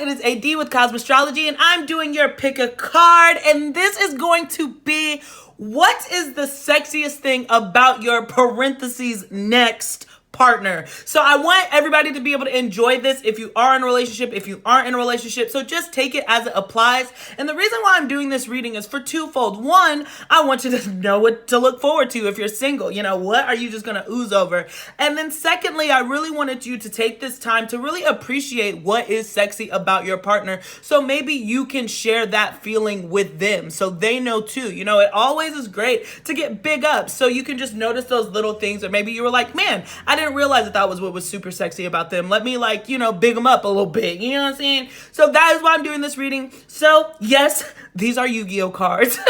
It is AD with Kosmostrology, and I'm doing your pick a card, and this is going to be what is the sexiest thing about your parentheses next partner. So I want everybody to be able to enjoy this if you are in a relationship, if you aren't in a relationship. So just take it as it applies. And the reason why I'm doing this reading is for twofold. One, I want you to know what to look forward to if you're single. You know, what are you just going to ooze over? And then secondly, I really wanted you to take this time to really appreciate what is sexy about your partner. So maybe you can share that feeling with them so they know too. You know, it always is great to get big up so you can just notice those little things. Or maybe you were like, man, I didn't realize that was what was super sexy about them. Let me, like, you know, big them up a little bit. You know what I'm saying? So that is why I'm doing this reading. So yes, these are Yu-Gi-Oh cards.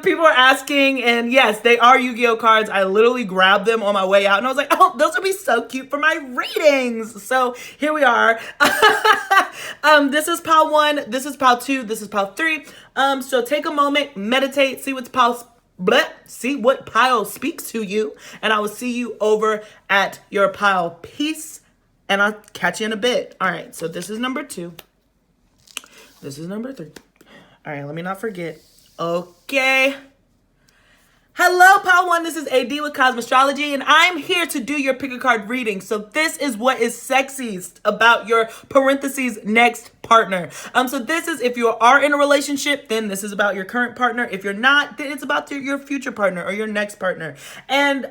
People are asking, and yes, they are Yu-Gi-Oh cards. I literally grabbed them on my way out, and I was like, oh, those would be so cute for my readings. So here we are. This is pile 1. This is pile 2. This is pile 3. So take a moment, meditate, see what pile speaks to you, and I will see you over at your pile. Peace, and I'll catch you in a bit. All right, so this is number 2. This is number 3. All right, let me not forget. Okay. Hello, pile 1. This is AD with Kosmostrology, and I'm here to do your pick a card reading. So this is what is sexiest about your parentheses next partner. So this is if you are in a relationship, then this is about your current partner. If you're not, then it's about your future partner or your next partner. And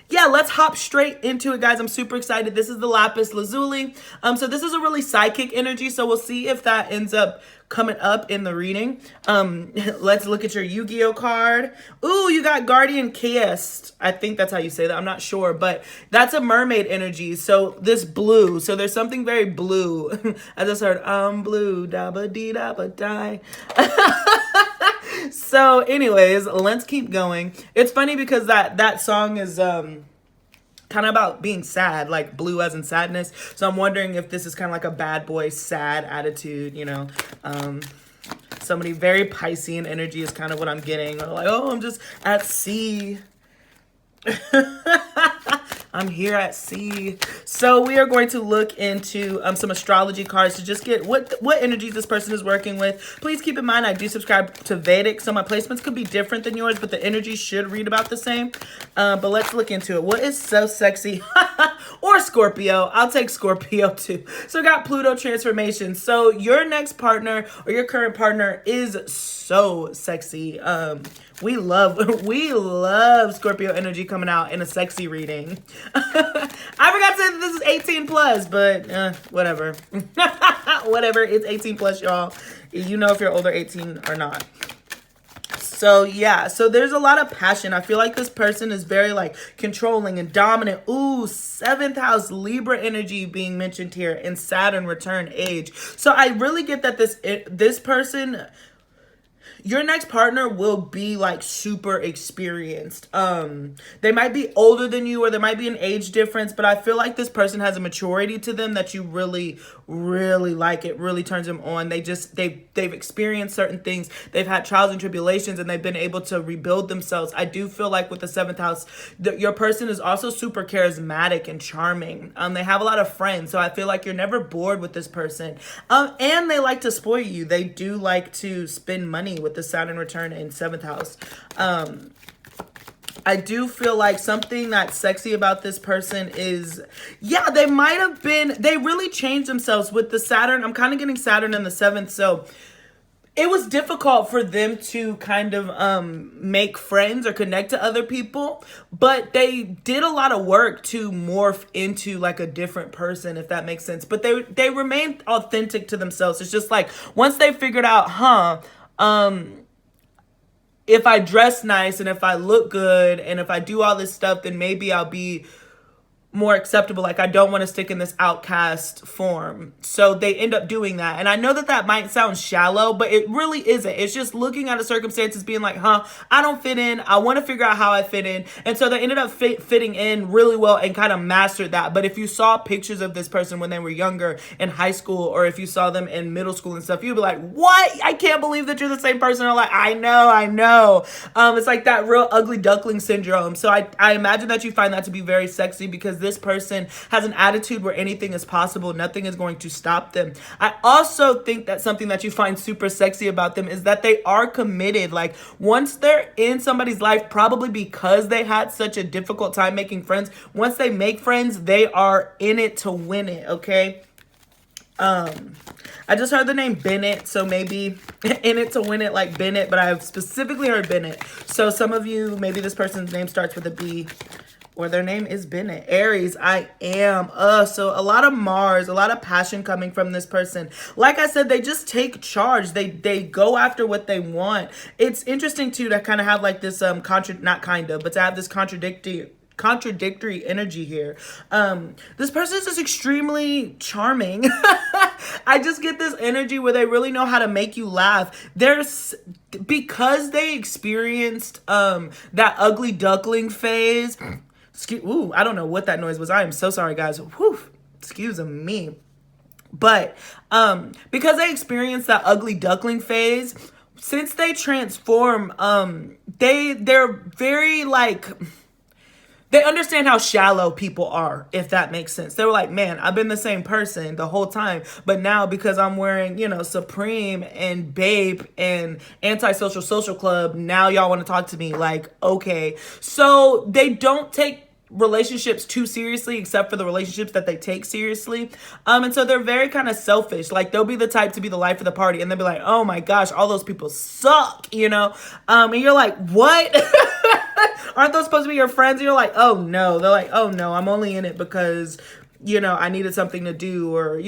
yeah, let's hop straight into it, guys. I'm super excited. This is the lapis lazuli. So this is a really psychic energy. So we'll see if that ends up coming up in the reading. Let's look at your Yu-Gi-Oh card. Ooh, you got Guardian XIEST. I think that's how you say that. I'm not sure, but that's a mermaid energy. So this blue. So there's something very blue. I just heard blue dabba dee dabba die. So anyways, let's keep going. It's funny because that song is kind of about being sad, like blue as in sadness. So I'm wondering if this is kind of like a bad boy sad attitude, you know. Somebody very Piscean energy is kind of what I'm getting. Or like, oh, I'm just at sea. I'm here at sea. So we are going to look into some astrology cards to just get what energies this person is working with. Please keep in mind, I do subscribe to Vedic, so my placements could be different than yours, but the energies should read about the same. But let's look into it. What is so sexy? Or Scorpio. I'll take Scorpio too. So we got Pluto transformation. So your next partner or your current partner is so sexy. We love Scorpio energy coming out in a sexy reading. I forgot to say that this is 18 plus, but whatever. Whatever, it's 18 plus, y'all. You know if you're older 18 or not. So yeah, so there's a lot of passion. I feel like this person is very like controlling and dominant. Ooh, 7th house Libra energy being mentioned here in Saturn return age. So I really get that this person, your next partner, will be like super experienced. They might be older than you, or there might be an age difference, but I feel like this person has a maturity to them that you really, really like. It really turns them on. They've experienced certain things. They've had trials and tribulations, and they've been able to rebuild themselves. I do feel like with the 7th house, your person is also super charismatic and charming. They have a lot of friends, so I feel like you're never bored with this person. And they like to spoil you. They do like to spend money with the Saturn return in 7th house. I do feel like something that's sexy about this person is, yeah, they really changed themselves with the Saturn. I'm kind of getting Saturn in the 7th, so it was difficult for them to kind of make friends or connect to other people, but they did a lot of work to morph into like a different person, if that makes sense. But they remained authentic to themselves. It's just like once they figured out, if I dress nice and if I look good and if I do all this stuff, then maybe I'll be more acceptable. Like, I don't want to stick in this outcast form. So they end up doing that. And I know that might sound shallow, but it really isn't. It's just looking at the circumstances being like, I don't fit in. I want to figure out how I fit in. And so they ended up fitting in really well and kind of mastered that. But if you saw pictures of this person when they were younger in high school, or if you saw them in middle school and stuff, you'd be like, what? I can't believe that you're the same person. Or like, I know. It's like that real ugly duckling syndrome. So I imagine that you find that to be very sexy, because this person has an attitude where anything is possible. Nothing is going to stop them. I also think that something that you find super sexy about them is that they are committed. Like once they're in somebody's life, probably because they had such a difficult time making friends, once they make friends, they are in it to win it, okay? I just heard the name Bennett, so maybe in it to win it like Bennett, but I've specifically heard Bennett. So some of you, maybe this person's name starts with a B or their name is Bennett. Aries, I am. So a lot of Mars, a lot of passion coming from this person. Like I said, they just take charge. They go after what they want. It's interesting too to kind of have like this but to have this contradictory energy here. This person is just extremely charming. I just get this energy where they really know how to make you laugh. Because they experienced that ugly duckling phase. I don't know what that noise was. I am so sorry, guys. Whew, excuse me. But because they experienced that ugly duckling phase, since they transform, they're very like, they understand how shallow people are, if that makes sense. They were like, man, I've been the same person the whole time. But now because I'm wearing, Supreme and Babe and Antisocial Social Club, now y'all want to talk to me. Like, okay. So they don't take relationships too seriously, except for the relationships that they take seriously. And so they're very kind of selfish. Like they'll be the type to be the life of the party and they'll be like, oh my gosh, all those people suck, And you're like, what? Aren't those supposed to be your friends? And you're like, oh no. They're like, oh no, I'm only in it because I needed something to do or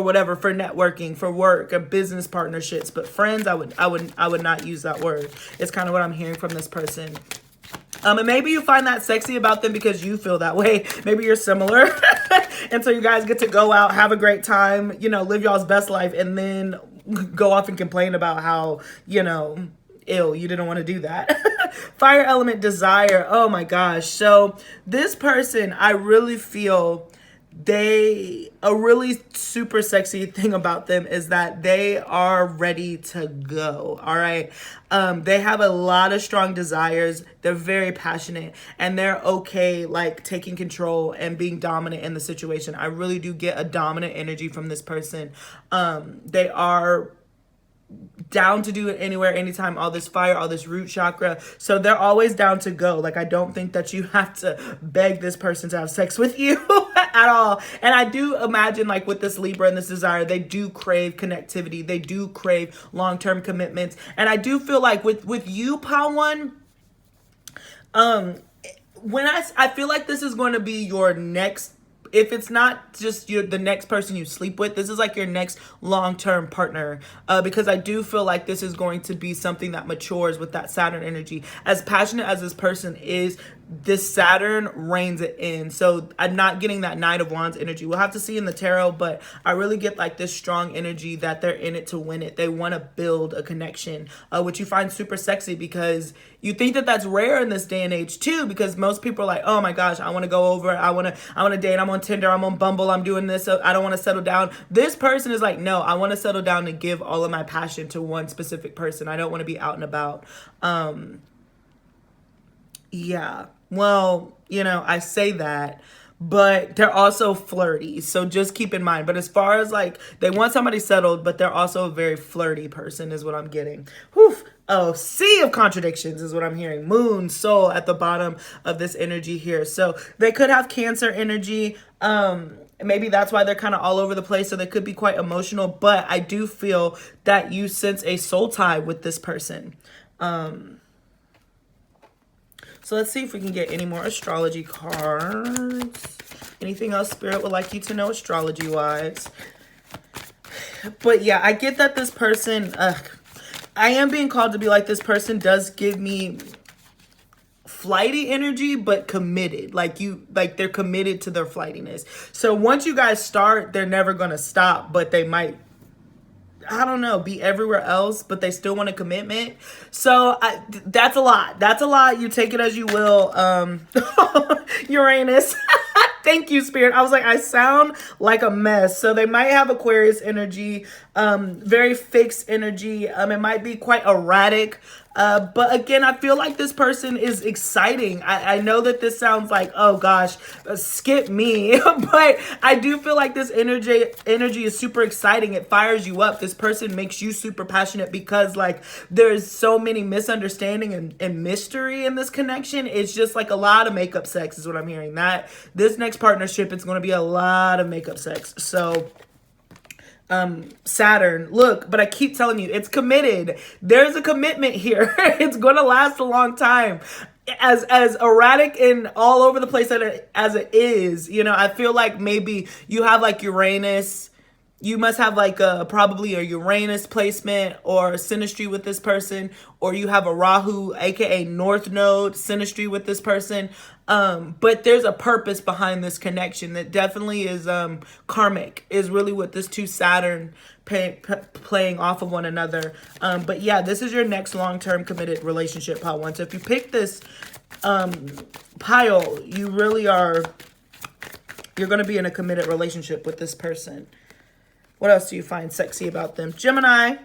whatever, for networking, for work, or business partnerships. But friends, I would not use that word. It's kind of what I'm hearing from this person. And maybe you find that sexy about them because you feel that way. Maybe you're similar. And so you guys get to go out, have a great time, live y'all's best life, and then go off and complain about how, ill, you didn't want to do that. Fire element desire. Oh my gosh. So this person, I really feel a really super sexy thing about them is that they are ready to go. All right. They have a lot of strong desires. They're very passionate and they're okay, like taking control and being dominant in the situation. I really do get a dominant energy from this person. They are down to do it anywhere, anytime, all this fire, all this root chakra. So they're always down to go. Like, I don't think that you have to beg this person to have sex with you at all. And I do imagine, like, with this Libra and this desire, they do crave connectivity. They do crave long-term commitments. And I do feel like with you, Pawan, when I feel like this is going to be your next, if it's not just the next person you sleep with, this is like your next long-term partner, because I do feel like this is going to be something that matures with that Saturn energy. As passionate as this person is, this Saturn reins it in. So I'm not getting that Knight of Wands energy. We'll have to see in the tarot, but I really get like this strong energy that they're in it to win it. They want to build a connection, which you find super sexy because you think that that's rare in this day and age too, because most people are like, oh my gosh, I want to go over, I want to date, I'm on Tinder, I'm on Bumble, I'm doing this, so I don't want to settle down. This person is like, no, I want to settle down and give all of my passion to one specific person. I don't want to be out and about. Yeah. Well, I say that, but they're also flirty. So just keep in mind. But as far as like, they want somebody settled, but they're also a very flirty person is what I'm getting. Whew. Oh, sea of contradictions is what I'm hearing. Moon, soul at the bottom of this energy here. So they could have Cancer energy. Maybe that's why they're kind of all over the place. So they could be quite emotional, but I do feel that you sense a soul tie with this person. So let's see if we can get any more astrology cards. Anything else Spirit would like you to know astrology-wise? But yeah, I get that this person, I am being called to be like, this person does give me flighty energy, but committed. Like they're committed to their flightiness. So once you guys start, they're never going to stop, but they might, I don't know, be everywhere else, but they still want a commitment. So that's a lot. That's a lot. You take it as you will. Uranus. Thank you, Spirit. I was like, I sound like a mess. So they might have Aquarius energy, very fixed energy. It might be quite erratic. But again, I feel like this person is exciting. I know that this sounds like, oh gosh, skip me. But I do feel like this energy is super exciting. It fires you up. This person makes you super passionate because like there's so many misunderstanding and mystery in this connection. It's just like a lot of makeup sex is what I'm hearing. That this next partnership, it's going to be a lot of makeup sex. So Saturn, look, but I keep telling you, it's committed. There's a commitment here. It's going to last a long time. As erratic and all over the place as it is, you know, I feel like maybe you have like Uranus. You must have like probably a Uranus placement or synastry with this person, or you have a Rahu, aka North Node synastry with this person. But there's a purpose behind this connection that definitely is karmic, is really what this two Saturn playing off of one another. But yeah, this is your next long-term committed relationship, pile one. So if you pick this pile, you really are, you're going to be in a committed relationship with this person. What else do you find sexy about them? Gemini.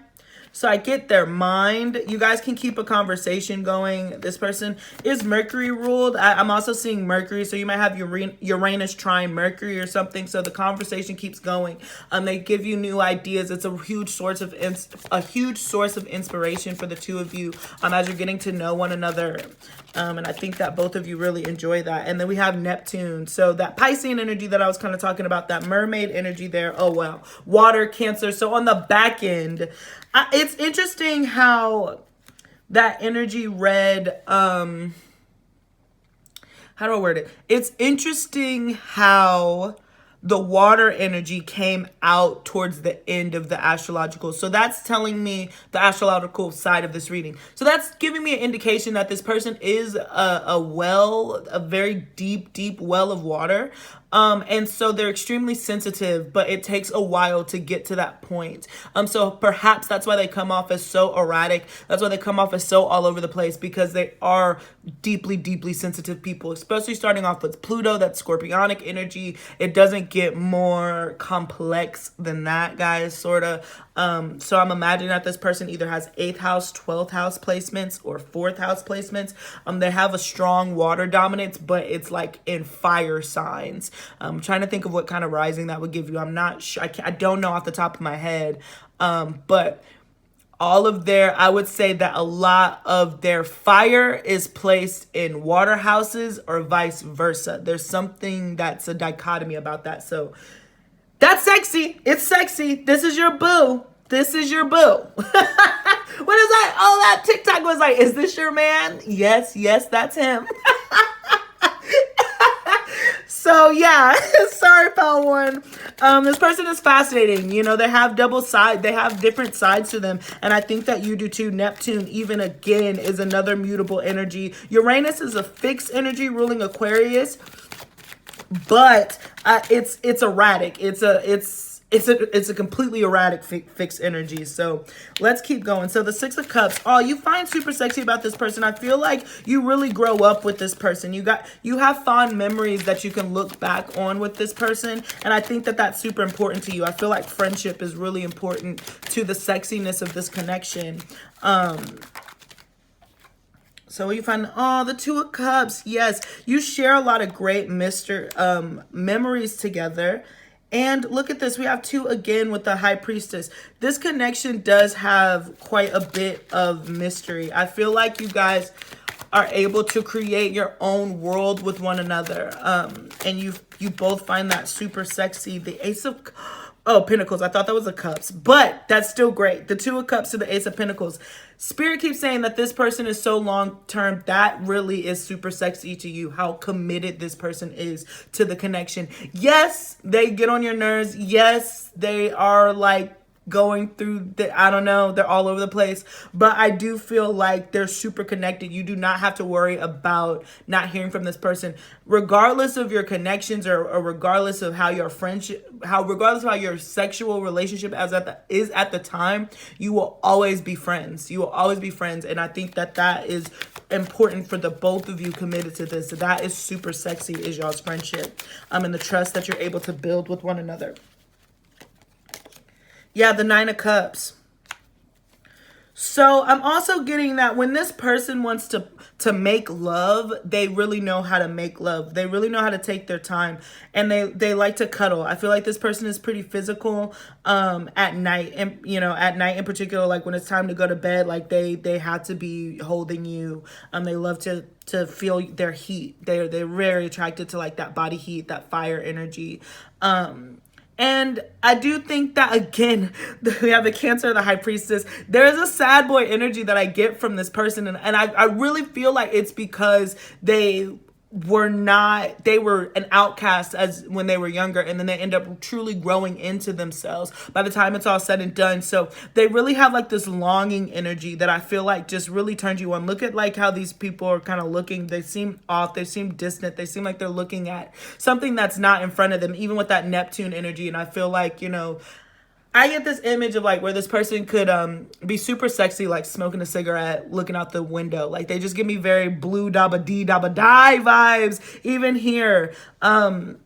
So I get their mind. You guys can keep a conversation going. This person is Mercury ruled. I'm also seeing Mercury. So you might have Uranus trine Mercury or something. So the conversation keeps going. They give you new ideas. It's a huge source of inspiration for the two of you as you're getting to know one another. And I think that both of you really enjoy that. And then we have Neptune. So that Piscean energy that I was kind of talking about, that mermaid energy there. Oh, wow. Water, Cancer. So on the back end, it's interesting how that energy read, how do I word it? It's interesting how the water energy came out towards the end of the astrological. So that's telling me the astrological side of this reading. So that's giving me an indication that this person is a very deep well of water. And so they're extremely sensitive, but it takes a while to get to that point. So perhaps that's why they come off as so erratic. That's why they come off as so all over the place, because they are deeply sensitive people, especially starting off with Pluto, that scorpionic energy. It doesn't get more complex than that, guys, sort of. So I'm imagining that this person either has 8th house, 12th house placements or 4th house placements. They have a strong water dominance, but it's like in fire signs. I'm trying to think of what kind of rising that would give you. I'm not sure. I don't know off the top of my head. But all of I would say that a lot of their fire is placed in water houses or vice versa. There's something that's a dichotomy about that. So that's sexy. It's sexy. This is your boo. This is your boo. What is that? Oh, that TikTok was like, is this your man? Yes, that's him. So yeah, sorry, pal one. This person is fascinating. You know, they have they have different sides to them. And I think that you do too. Neptune, even again, is another mutable energy. Uranus is a fixed energy ruling Aquarius, but it's erratic. It's a completely erratic fixed energy. So let's keep going. So the 6 of Cups. Oh, you find super sexy about this person. I feel like you really grow up with this person. You have fond memories that you can look back on with this person. And I think that that's super important to you. I feel like friendship is really important to the sexiness of this connection. So you find, the 2 of Cups. Yes, you share a lot of great memories together. And look at this. We have 2 again with the High Priestess. This connection does have quite a bit of mystery. I feel like you guys are able to create your own world with one another. And you both find that super sexy. The Ace of Pentacles. I thought that was a Cups, but that's still great. The 2 of Cups to the Ace of Pentacles. Spirit keeps saying that this person is so long-term. That really is super sexy to you, how committed this person is to the connection. Yes, they get on your nerves. Yes, they are like going through I don't know, they're all over the place, but I do feel like they're super connected. You do not have to worry about not hearing from this person, regardless of your connections or regardless of how your friendship, regardless of how your sexual relationship is at the time. You will always be friends. You will always be friends, and I think that is important for the both of you committed to this. So that is super sexy, is y'all's friendship, and the trust that you're able to build with one another. Yeah, the 9 of Cups. So I'm also getting that when this person wants to make love, they really know how to make love. They really know how to take their time, and they like to cuddle. I feel like this person is pretty physical at night, and at night in particular, like when it's time to go to bed, like they have to be holding you. They love to feel their heat. They're very attracted to like that body heat, that fire energy. And I do think that, again, we have the Cancer, the High Priestess. There is a sad boy energy that I get from this person. And I really feel like it's because they were an outcast as when they were younger, and then they end up truly growing into themselves by the time it's all said and done. So they really have like this longing energy that I feel like just really turns you on. Look at like how these people are kind of looking. They seem off, they seem distant, they seem like they're looking at something that's not in front of them, even with that Neptune energy. And I feel like, I get this image of like where this person could be super sexy, like smoking a cigarette, looking out the window. Like they just give me very blue dabba dee dabba die vibes, even here. And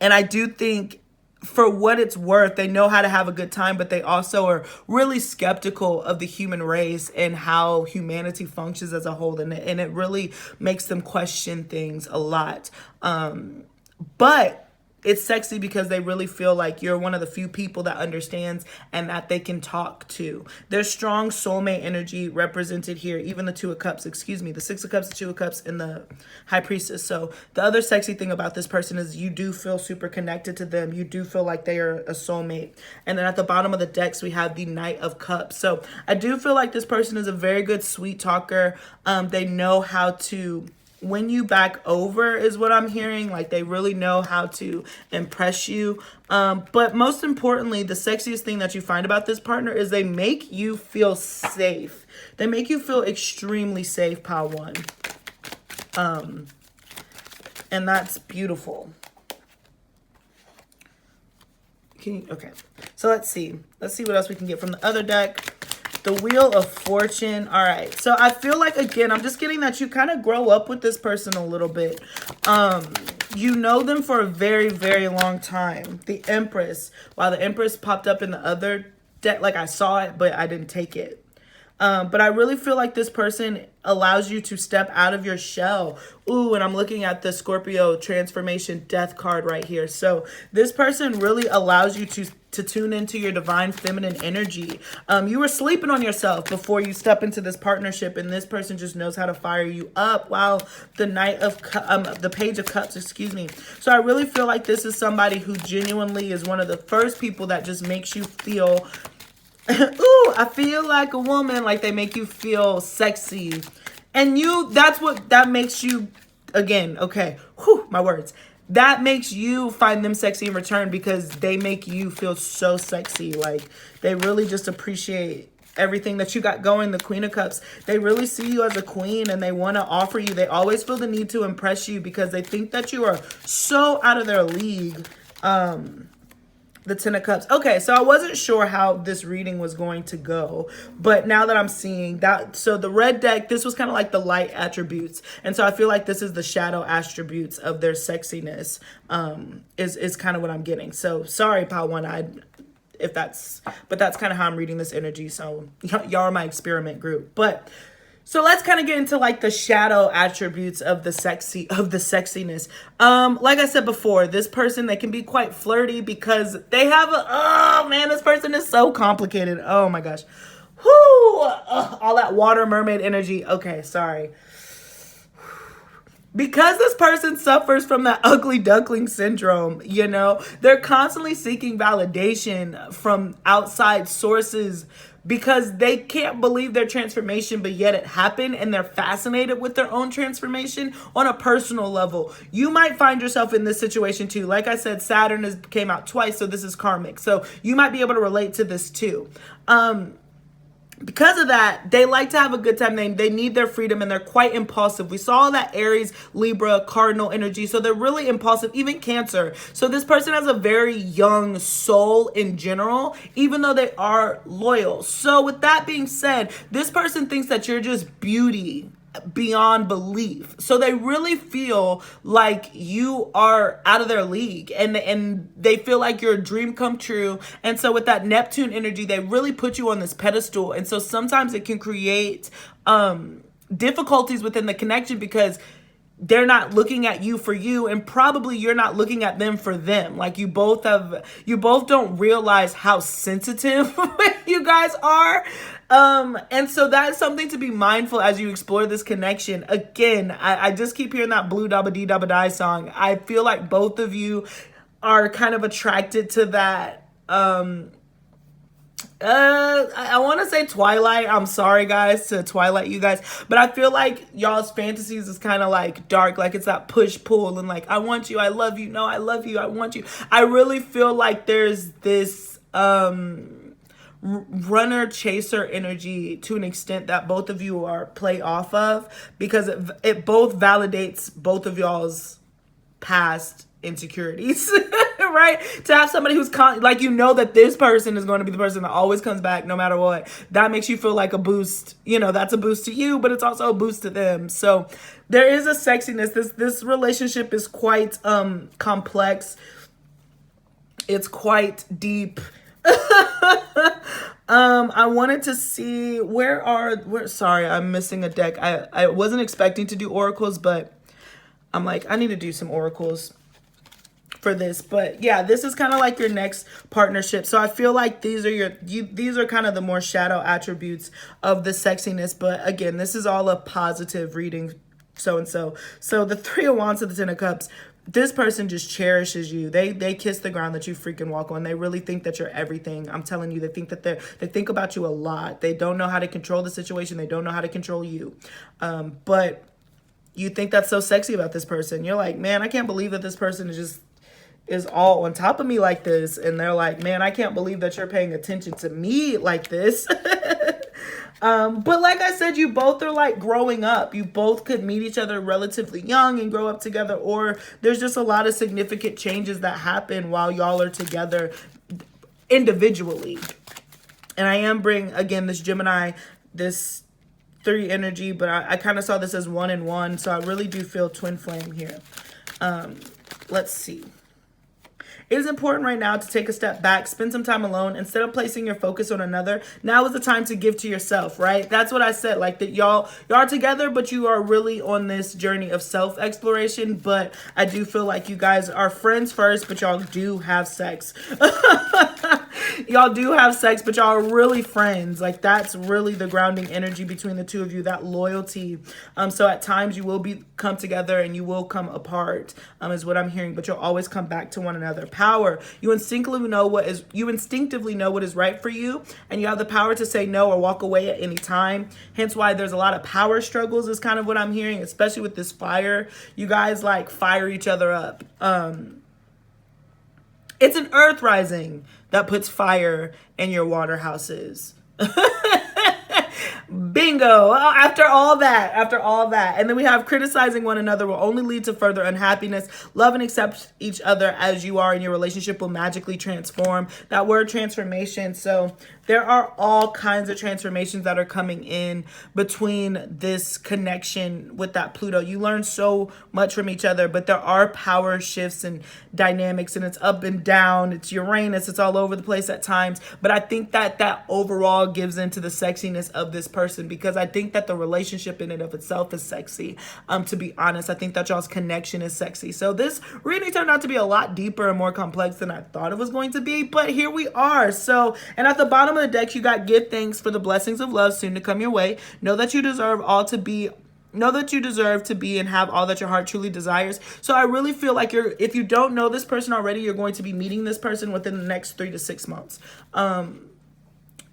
I do think, for what it's worth, they know how to have a good time, but they also are really skeptical of the human race and how humanity functions as a whole. And it really makes them question things a lot. But it's sexy because they really feel like you're one of the few people that understands and that they can talk to. There's strong soulmate energy represented here. Even the Two of Cups, the Six of Cups, the Two of Cups, and the High Priestess. So the other sexy thing about this person is you do feel super connected to them. You do feel like they are a soulmate. And then at the bottom of the decks, we have the Knight of Cups. So I do feel like this person is a very good sweet talker. They know how to win you back over, is what I'm hearing. Like they really know how to impress you. But most importantly, the sexiest thing that you find about this partner is they make you feel safe. They make you feel extremely safe, Pile One. And that's beautiful. Okay, so let's see what else we can get from the other deck. The Wheel of Fortune. All right. So I feel like, again, I'm just getting that you kind of grow up with this person a little bit. You know them for a very, very long time. The Empress. Wow, the Empress popped up in the other deck. Like I saw it, but I didn't take it. But I really feel like this person allows you to step out of your shell. Ooh, and I'm looking at the Scorpio transformation death card right here. So this person really allows you to tune into your divine feminine energy. You were sleeping on yourself before you step into this partnership, and this person just knows how to fire you up. Wow, the Page of Cups, excuse me. So I really feel like this is somebody who genuinely is one of the first people that just makes you feel ooh, I feel like a woman. Like they make you feel sexy. And that makes you, again, okay, whew, my words. That makes you find them sexy in return because they make you feel so sexy. Like they really just appreciate everything that you got going. The Queen of Cups, they really see you as a queen and they want to offer you. They always feel the need to impress you because they think that you are so out of their league. The Ten of Cups. Okay, so I wasn't sure how this reading was going to go, but now that I'm seeing that, so the red deck, this was kind of like the light attributes, and so I feel like this is the shadow attributes of their sexiness, is kind of what I'm getting. So sorry, Pile One, but that's kind of how I'm reading this energy. So y'all are my experiment group, but. So let's kind of get into like the shadow attributes of the sexiness. Like I said before, this person, they can be quite flirty because they have oh man, this person is so complicated. Oh my gosh. Whoo! All that water mermaid energy. Okay, sorry. Because this person suffers from that ugly duckling syndrome, they're constantly seeking validation from outside sources because they can't believe their transformation, but yet it happened, and they're fascinated with their own transformation on a personal level. You might find yourself in this situation too. Like I said, Saturn came out twice, so this is karmic. So you might be able to relate to this too. Because of that, they like to have a good time. They need their freedom, and they're quite impulsive. We saw that Aries, Libra, Cardinal energy. So they're really impulsive, even Cancer. So this person has a very young soul in general, even though they are loyal. So with that being said, this person thinks that you're just beauty. beyond belief. So they really feel like you are out of their league, and they feel like you're a dream come true. And so with that Neptune energy, they really put you on this pedestal. And so sometimes it can create difficulties within the connection because they're not looking at you for you, and probably you're not looking at them for them. Like you both don't realize how sensitive you guys are. And so that's something to be mindful as you explore this connection. Again, I just keep hearing that Blue Dabba Dee Dabba Die song. I feel like both of you are kind of attracted to that, I want to say Twilight. I'm sorry, guys, to Twilight, you guys. But I feel like y'all's fantasies is kind of like dark. Like it's that push-pull and like, I want you, I love you, no, I love you, I want you. I really feel like there's this runner-chaser energy to an extent that both of you are play off of, because it both validates both of y'all's past insecurities. Right? To have somebody who's like, you know that this person is going to be the person that always comes back no matter what. That makes you feel like a boost. You know, that's a boost to you, but it's also a boost to them. So there is a sexiness. This relationship is quite complex. It's quite deep. I wanted to see sorry, I'm missing a deck. I wasn't expecting to do oracles, but I'm like, I need to do some oracles for this. But yeah, this is kind of like your next partnership. So I feel like these are kind of the more shadow attributes of the sexiness. But again, this is all a positive reading. So the Three of Wands and the Ten of Cups, this person just cherishes you. They kiss the ground that you freaking walk on. They really think that you're everything. I'm telling you, they think that they think about you a lot. They don't know how to control the situation. They don't know how to control you. But you think that's so sexy about this person. You're like, man, I can't believe that this person is all on top of me like this. And they're like, man, I can't believe that you're paying attention to me like this. But like I said, you both are like growing up. You both could meet each other relatively young and grow up together, or there's just a lot of significant changes that happen while y'all are together individually. And I am bringing, again, this Gemini, this 3 energy, but I kind of saw this as 1 and 1. So I really do feel twin flame here. Let's see. It is important right now to take a step back, spend some time alone. Instead of placing your focus on another, now is the time to give to yourself, right? That's what I said, like that y'all are together, but you are really on this journey of self-exploration. But I do feel like you guys are friends first, but y'all do have sex. Y'all do have sex, but y'all are really friends. Like that's really the grounding energy between the two of you, that loyalty. So at times you will come together and you will come apart, is what I'm hearing, but you'll always come back to one another. Power. You instinctively know what is right for you, and you have the power to say no or walk away at any time. Hence why there's a lot of power struggles is kind of what I'm hearing, especially with this fire. You guys like fire each other up. It's an earth rising that puts fire in your water houses. Bingo. After all that. And then we have criticizing one another will only lead to further unhappiness. Love and accept each other as you are, and your relationship will magically transform. That word transformation. So there are all kinds of transformations that are coming in between this connection with that Pluto. You learn so much from each other, but there are power shifts and dynamics, and it's up and down. It's Uranus. It's all over the place at times. But I think that overall gives into the sexiness of this person, because I think that the relationship in and of itself is sexy. To be honest, I think that y'all's connection is sexy. So this reading turned out to be a lot deeper and more complex than I thought it was going to be, but here we are. So, and at the bottom of the deck, you got give thanks for the blessings of love soon to come your way. Know that you deserve to be and have all that your heart truly desires. So I really feel like if you don't know this person already, you're going to be meeting this person within the next 3 to 6 months.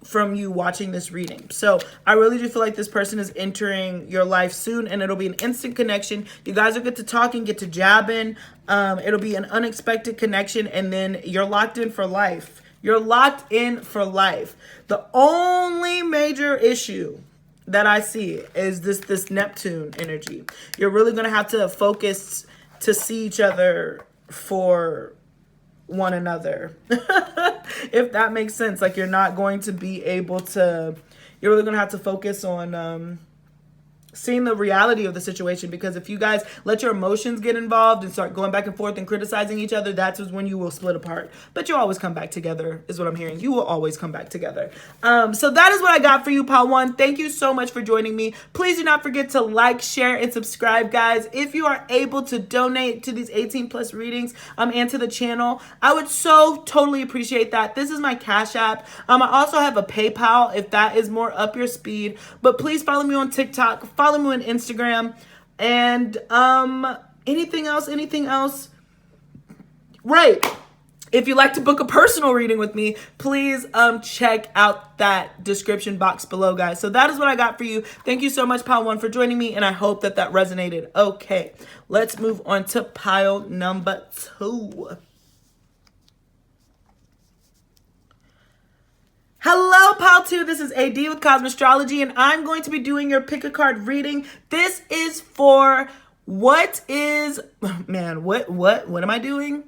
From you watching this reading. So I really do feel like this person is entering your life soon, and it'll be an instant connection. You guys will get to talking, get to jabbing. It'll be an unexpected connection, and then you're locked in for life. You're locked in for life. The only major issue that I see is this Neptune energy. You're really going to have to focus to see each other for one another. If that makes sense. Like you're not going to be able to, you're really going to have to focus on seeing the reality of the situation, because if you guys let your emotions get involved and start going back and forth and criticizing each other, that's when you will split apart. But you always come back together is what I'm hearing. You will always come back together. So that is what I got for you, Pile 1. Thank you so much for joining me. Please do not forget to like, share, and subscribe, guys. If you are able to donate to these 18 plus readings and to the channel, I would so totally appreciate that. This is my Cash App. I also have a PayPal if that is more up your speed. But please follow me on TikTok. Follow me on Instagram, and anything else? Right. If you'd like to book a personal reading with me, please check out that description box below, guys. So that is what I got for you. Thank you so much, Pile 1, for joining me, and I hope that that resonated. Okay, let's move on to pile number 2. Hello, Pile 2. This is AD with Kosmostrology, and I'm going to be doing your pick a card reading. This is for what am I doing?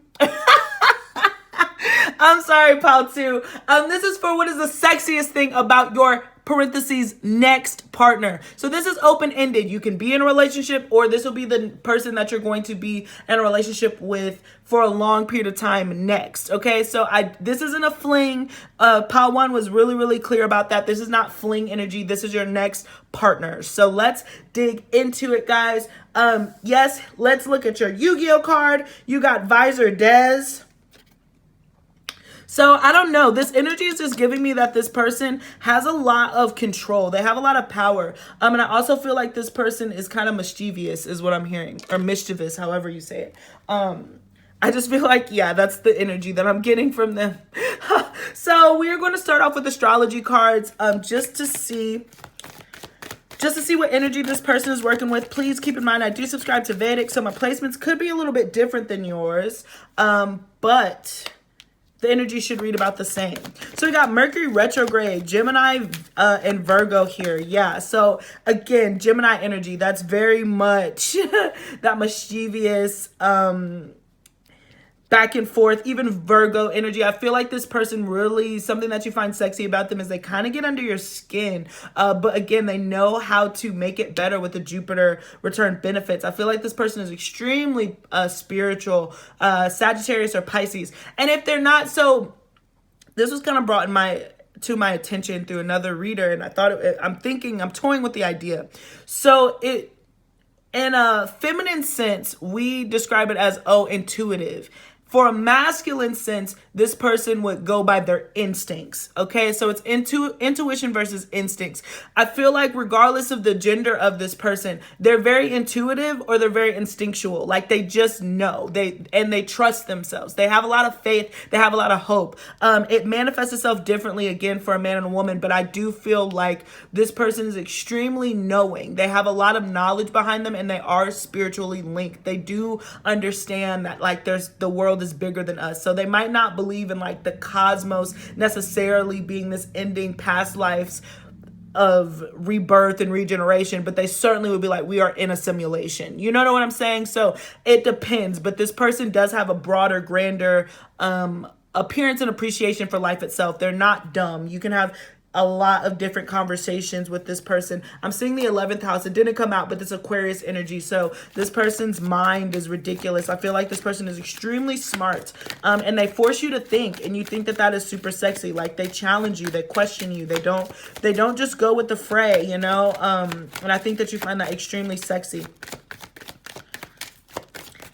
I'm sorry, Pile 2. This is for what is the sexiest thing about your parentheses next partner. So this is open-ended. You can be in a relationship, or this will be the person that you're going to be in a relationship with for a long period of time next. Okay, so this isn't a fling. Pile 1 was really clear about that. This is not fling energy. This is your next partner. So let's dig into it, guys. Yes, let's look at your Yu-Gi-Oh card. You got Visor Des. So I don't know. This energy is just giving me that this person has a lot of control. They have a lot of power. And I also feel like this person is kind of mischievous is what I'm hearing. Or mischievous, however you say it. I just feel like, yeah, that's the energy that I'm getting from them. So we are going to start off with astrology cards just to see what energy this person is working with. Please keep in mind, I do subscribe to Vedic, so my placements could be a little bit different than yours. But the energy should read about the same. So we got Mercury retrograde, Gemini, and Virgo here. Yeah, so again, Gemini energy, that's very much that mischievous, back and forth, even Virgo energy. I feel like this person really, something that you find sexy about them is they kind of get under your skin. But again, they know how to make it better with the Jupiter return benefits. I feel like this person is extremely spiritual, Sagittarius or Pisces. And if they're not, so this was kind of brought to my attention through another reader, and I thought I'm toying with the idea. So in a feminine sense, we describe it as, intuitive. For a masculine sense, this person would go by their instincts, okay? So it's intuition versus instincts. I feel like regardless of the gender of this person, they're very intuitive or they're very instinctual. Like they just know, they trust themselves. They have a lot of faith. They have a lot of hope. It manifests itself differently again for a man and a woman, but I do feel like this person is extremely knowing. They have a lot of knowledge behind them, and they are spiritually linked. They do understand that like the world is bigger than us. So they might not believe in like the cosmos necessarily being this ending past lives of rebirth and regeneration, but they certainly would be like, we are in a simulation. You know what I'm saying? So it depends, but this person does have a broader, grander appearance and appreciation for life itself. They're not dumb. You can have a lot of different conversations with this person. I'm seeing the 11th house. It didn't come out, but this Aquarius energy. So this person's mind is ridiculous. I feel like this person is extremely smart, and they force you to think, and you think that that is super sexy. Like they challenge you, they question you. They don't just go with the fray, you know? And I think that you find that extremely sexy.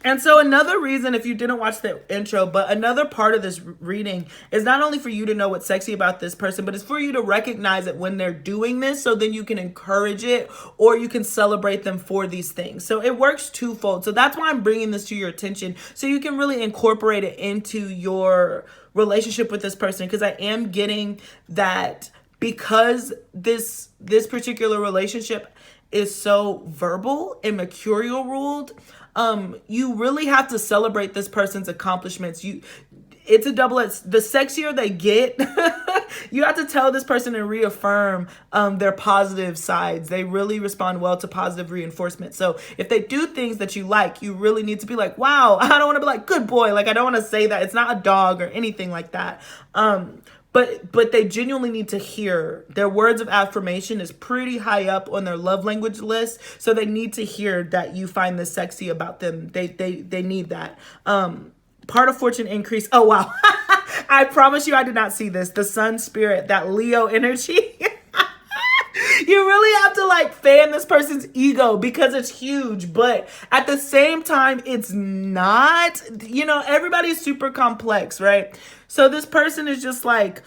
And so another reason, if you didn't watch the intro, but another part of this reading is not only for you to know what's sexy about this person, but it's for you to recognize it when they're doing this, so then you can encourage it or you can celebrate them for these things. So it works twofold. So that's why I'm bringing this to your attention, so you can really incorporate it into your relationship with this person, because I am getting that because this particular relationship is so verbal and mercurial ruled, you really have to celebrate this person's accomplishments. It's a double-edged. The sexier they get, you have to tell this person and reaffirm their positive sides. They really respond well to positive reinforcement. So if they do things that you like, you really need to be like, wow, I don't want to be like, good boy. Like, I don't want to say that. It's not a dog or anything like that. But but they genuinely need to hear. Their words of affirmation is pretty high up on their love language list, so they need to hear that you find this sexy about them. They need that. Part of fortune increase. Oh wow. I promise you I did not see this. The sun spirit, that Leo energy. You really have to like fan this person's ego because it's huge, but at the same time, it's not, you know, everybody's super complex, right? So this person is just like,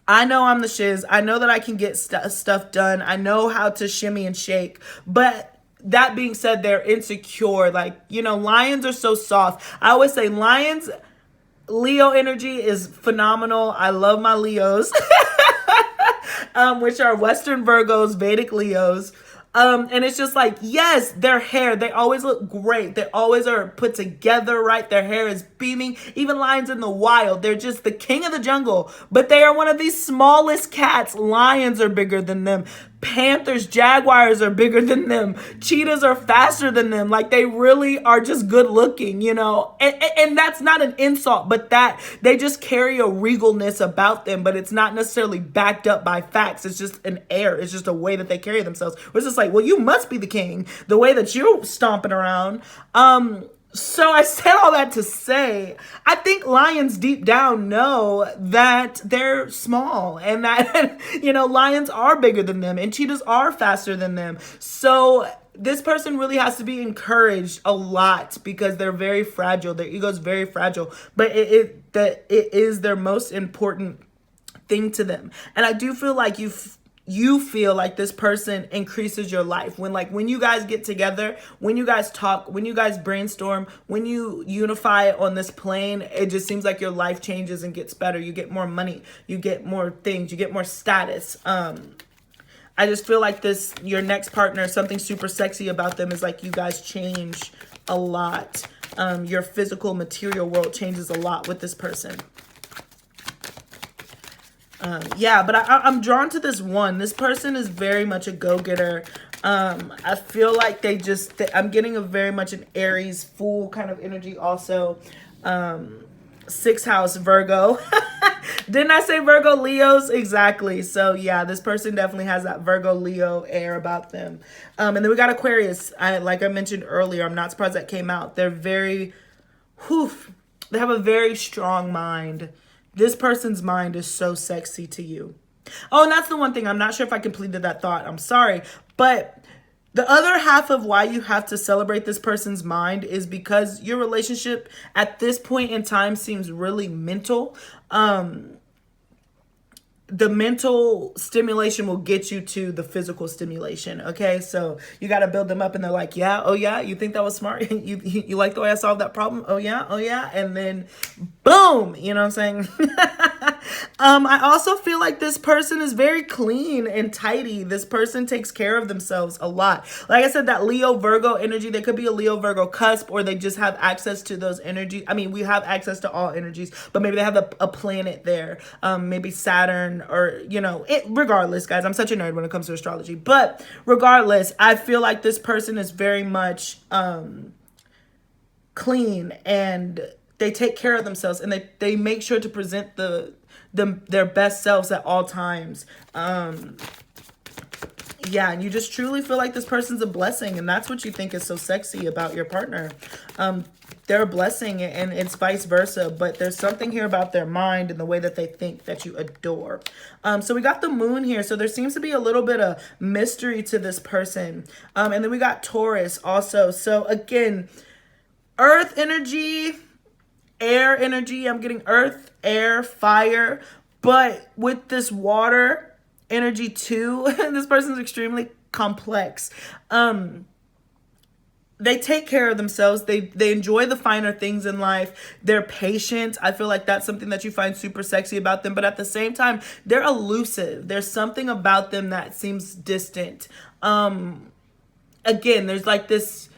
I know I'm the shiz. I know that I can get stuff done. I know how to shimmy and shake, but that being said, they're insecure. Like, you know, lions are so soft. I always say lions, Leo energy is phenomenal. I love my Leos. Which are Western Virgos, Vedic Leos. And it's just like, yes, their hair, they always look great. They always are put together, right? Their hair is beaming. Even lions in the wild, they're just the king of the jungle. But they are one of the smallest cats. Lions are bigger than them. Panthers, jaguars are bigger than them. Cheetahs are faster than them. Like, they really are just good looking, you know? And that's not an insult, but that they just carry a regalness about them, but it's not necessarily backed up by facts. It's just an air. It's just a way that they carry themselves. It's just like, well, you must be the king, the way that you're stomping around. So I said all that to say, I think lions deep down know that they're small and that, you know, lions are bigger than them and cheetahs are faster than them. So this person really has to be encouraged a lot because they're very fragile. Their ego is very fragile, but it is their most important thing to them. And I do feel like you feel like this person increases your life when you guys get together, when you guys talk, when you guys brainstorm, when you unify on this plane, it just seems like your life changes and gets better. You get more money, you get more things, you get more status. I just feel like your next partner, something super sexy about them is like you guys change a lot. Your physical material world changes a lot with this person. Yeah, but I'm drawn to this one. This person is very much a go-getter. I feel like I'm getting a very much an Aries Fool kind of energy also. 6th house Virgo. Didn't I say Virgo Leos? Exactly. So yeah, this person definitely has that Virgo Leo air about them. And then we got Aquarius. Like I mentioned earlier, I'm not surprised that came out. They're very, they have a very strong mind. This person's mind is so sexy to you. Oh, and that's the one thing. I'm not sure if I completed that thought. I'm sorry. But the other half of why you have to celebrate this person's mind is because your relationship at this point in time seems really mental. The mental stimulation will get you to the physical stimulation. Okay, so you got to build them up and they're like, yeah, oh yeah, you think that was smart? you like the way I solved that problem? Oh yeah. And then boom, you know what I'm saying? I also feel like this person is very clean and tidy. This person takes care of themselves a lot. Like I said, that Leo Virgo energy, they could be a Leo Virgo cusp, or they just have access to those energies. I mean, we have access to all energies, but maybe they have a planet there, maybe Saturn, or, you know, regardless, guys, I'm such a nerd when it comes to astrology, but regardless, I feel like this person is very much clean, and they take care of themselves, and they make sure to present their best selves at all times. Yeah, and you just truly feel like this person's a blessing, and that's what you think is so sexy about your partner. They're a blessing, and it's vice versa, but there's something here about their mind and the way that they think that you adore. So we got the moon here, so there seems to be a little bit of mystery to this person. And then we got Taurus also. So again, earth energy, air energy. I'm getting earth, air, fire, but with this water energy too, this person's extremely complex. They take care of themselves. They enjoy the finer things in life. They're patient. I feel like that's something that you find super sexy about them. But at the same time, they're elusive. There's something about them that seems distant. Again, there's like this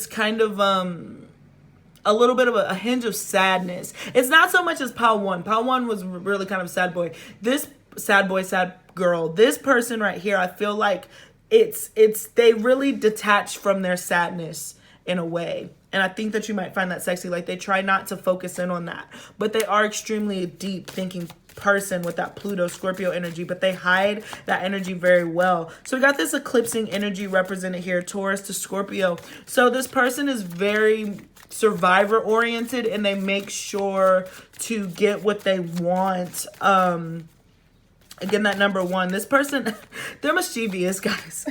kind of a little bit of a hinge of sadness. It's not so much as Pal 1. Pal 1 was really kind of a sad boy. This sad boy, sad girl. This person right here, I feel like they really detach from their sadness in a way. And I think that you might find that sexy. Like, they try not to focus in on that, but they are extremely deep thinking person with that Pluto Scorpio energy, but they hide that energy very well. So we got this eclipsing energy represented here, Taurus to Scorpio. So this person is very survivor oriented, and they make sure to get what they want. Again, that number one, this person, they're mischievous, guys.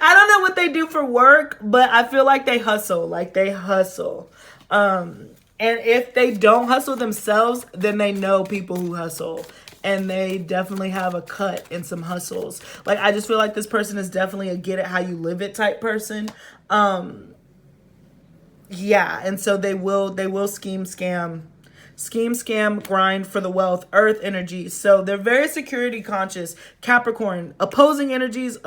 I don't know what they do for work, but I feel like they hustle. And if they don't hustle themselves, then they know people who hustle. And they definitely have a cut in some hustles. Like, I just feel like this person is definitely a get it how you live it type person. Yeah, and so they will scheme, scam, grind for the wealth, earth energy. So they're very security conscious. Capricorn, opposing energies.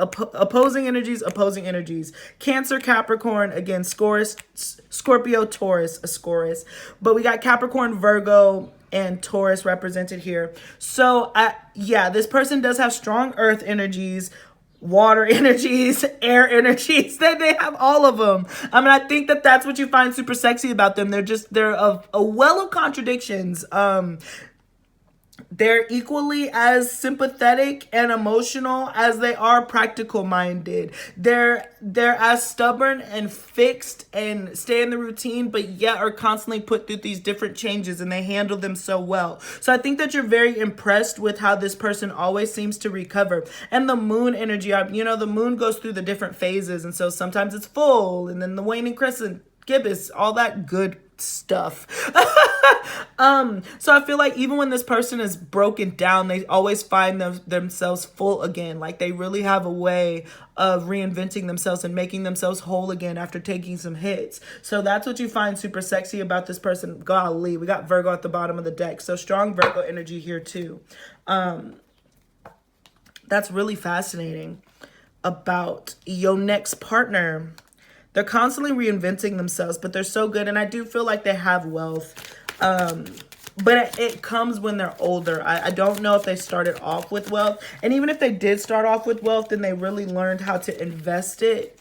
Cancer, Capricorn, again, Scorpio, Taurus, Ascorus. But we got Capricorn, Virgo, and Taurus represented here. So yeah, this person does have strong earth energies, water energies, air energies. They have all of them. I mean, I think that that's what you find super sexy about them. They're a well of contradictions. They're equally as sympathetic and emotional as they are practical minded. They're as stubborn and fixed and stay in the routine, but yet are constantly put through these different changes, and they handle them so well. So I think that you're very impressed with how this person always seems to recover. And the moon energy, the moon goes through the different phases, and so sometimes it's full, and then the waning crescent, gibbous, all that good stuff. So I feel like even when this person is broken down, they always find themselves full again. Like, they really have a way of reinventing themselves and making themselves whole again after taking some hits. So that's what you find super sexy about this person. Golly, we got Virgo at the bottom of the deck. So strong Virgo energy here too. That's really fascinating about your next partner. They're constantly reinventing themselves, but they're so good. And I do feel like they have wealth. But it comes when they're older. I don't know if they started off with wealth. And even if they did start off with wealth, then they really learned how to invest it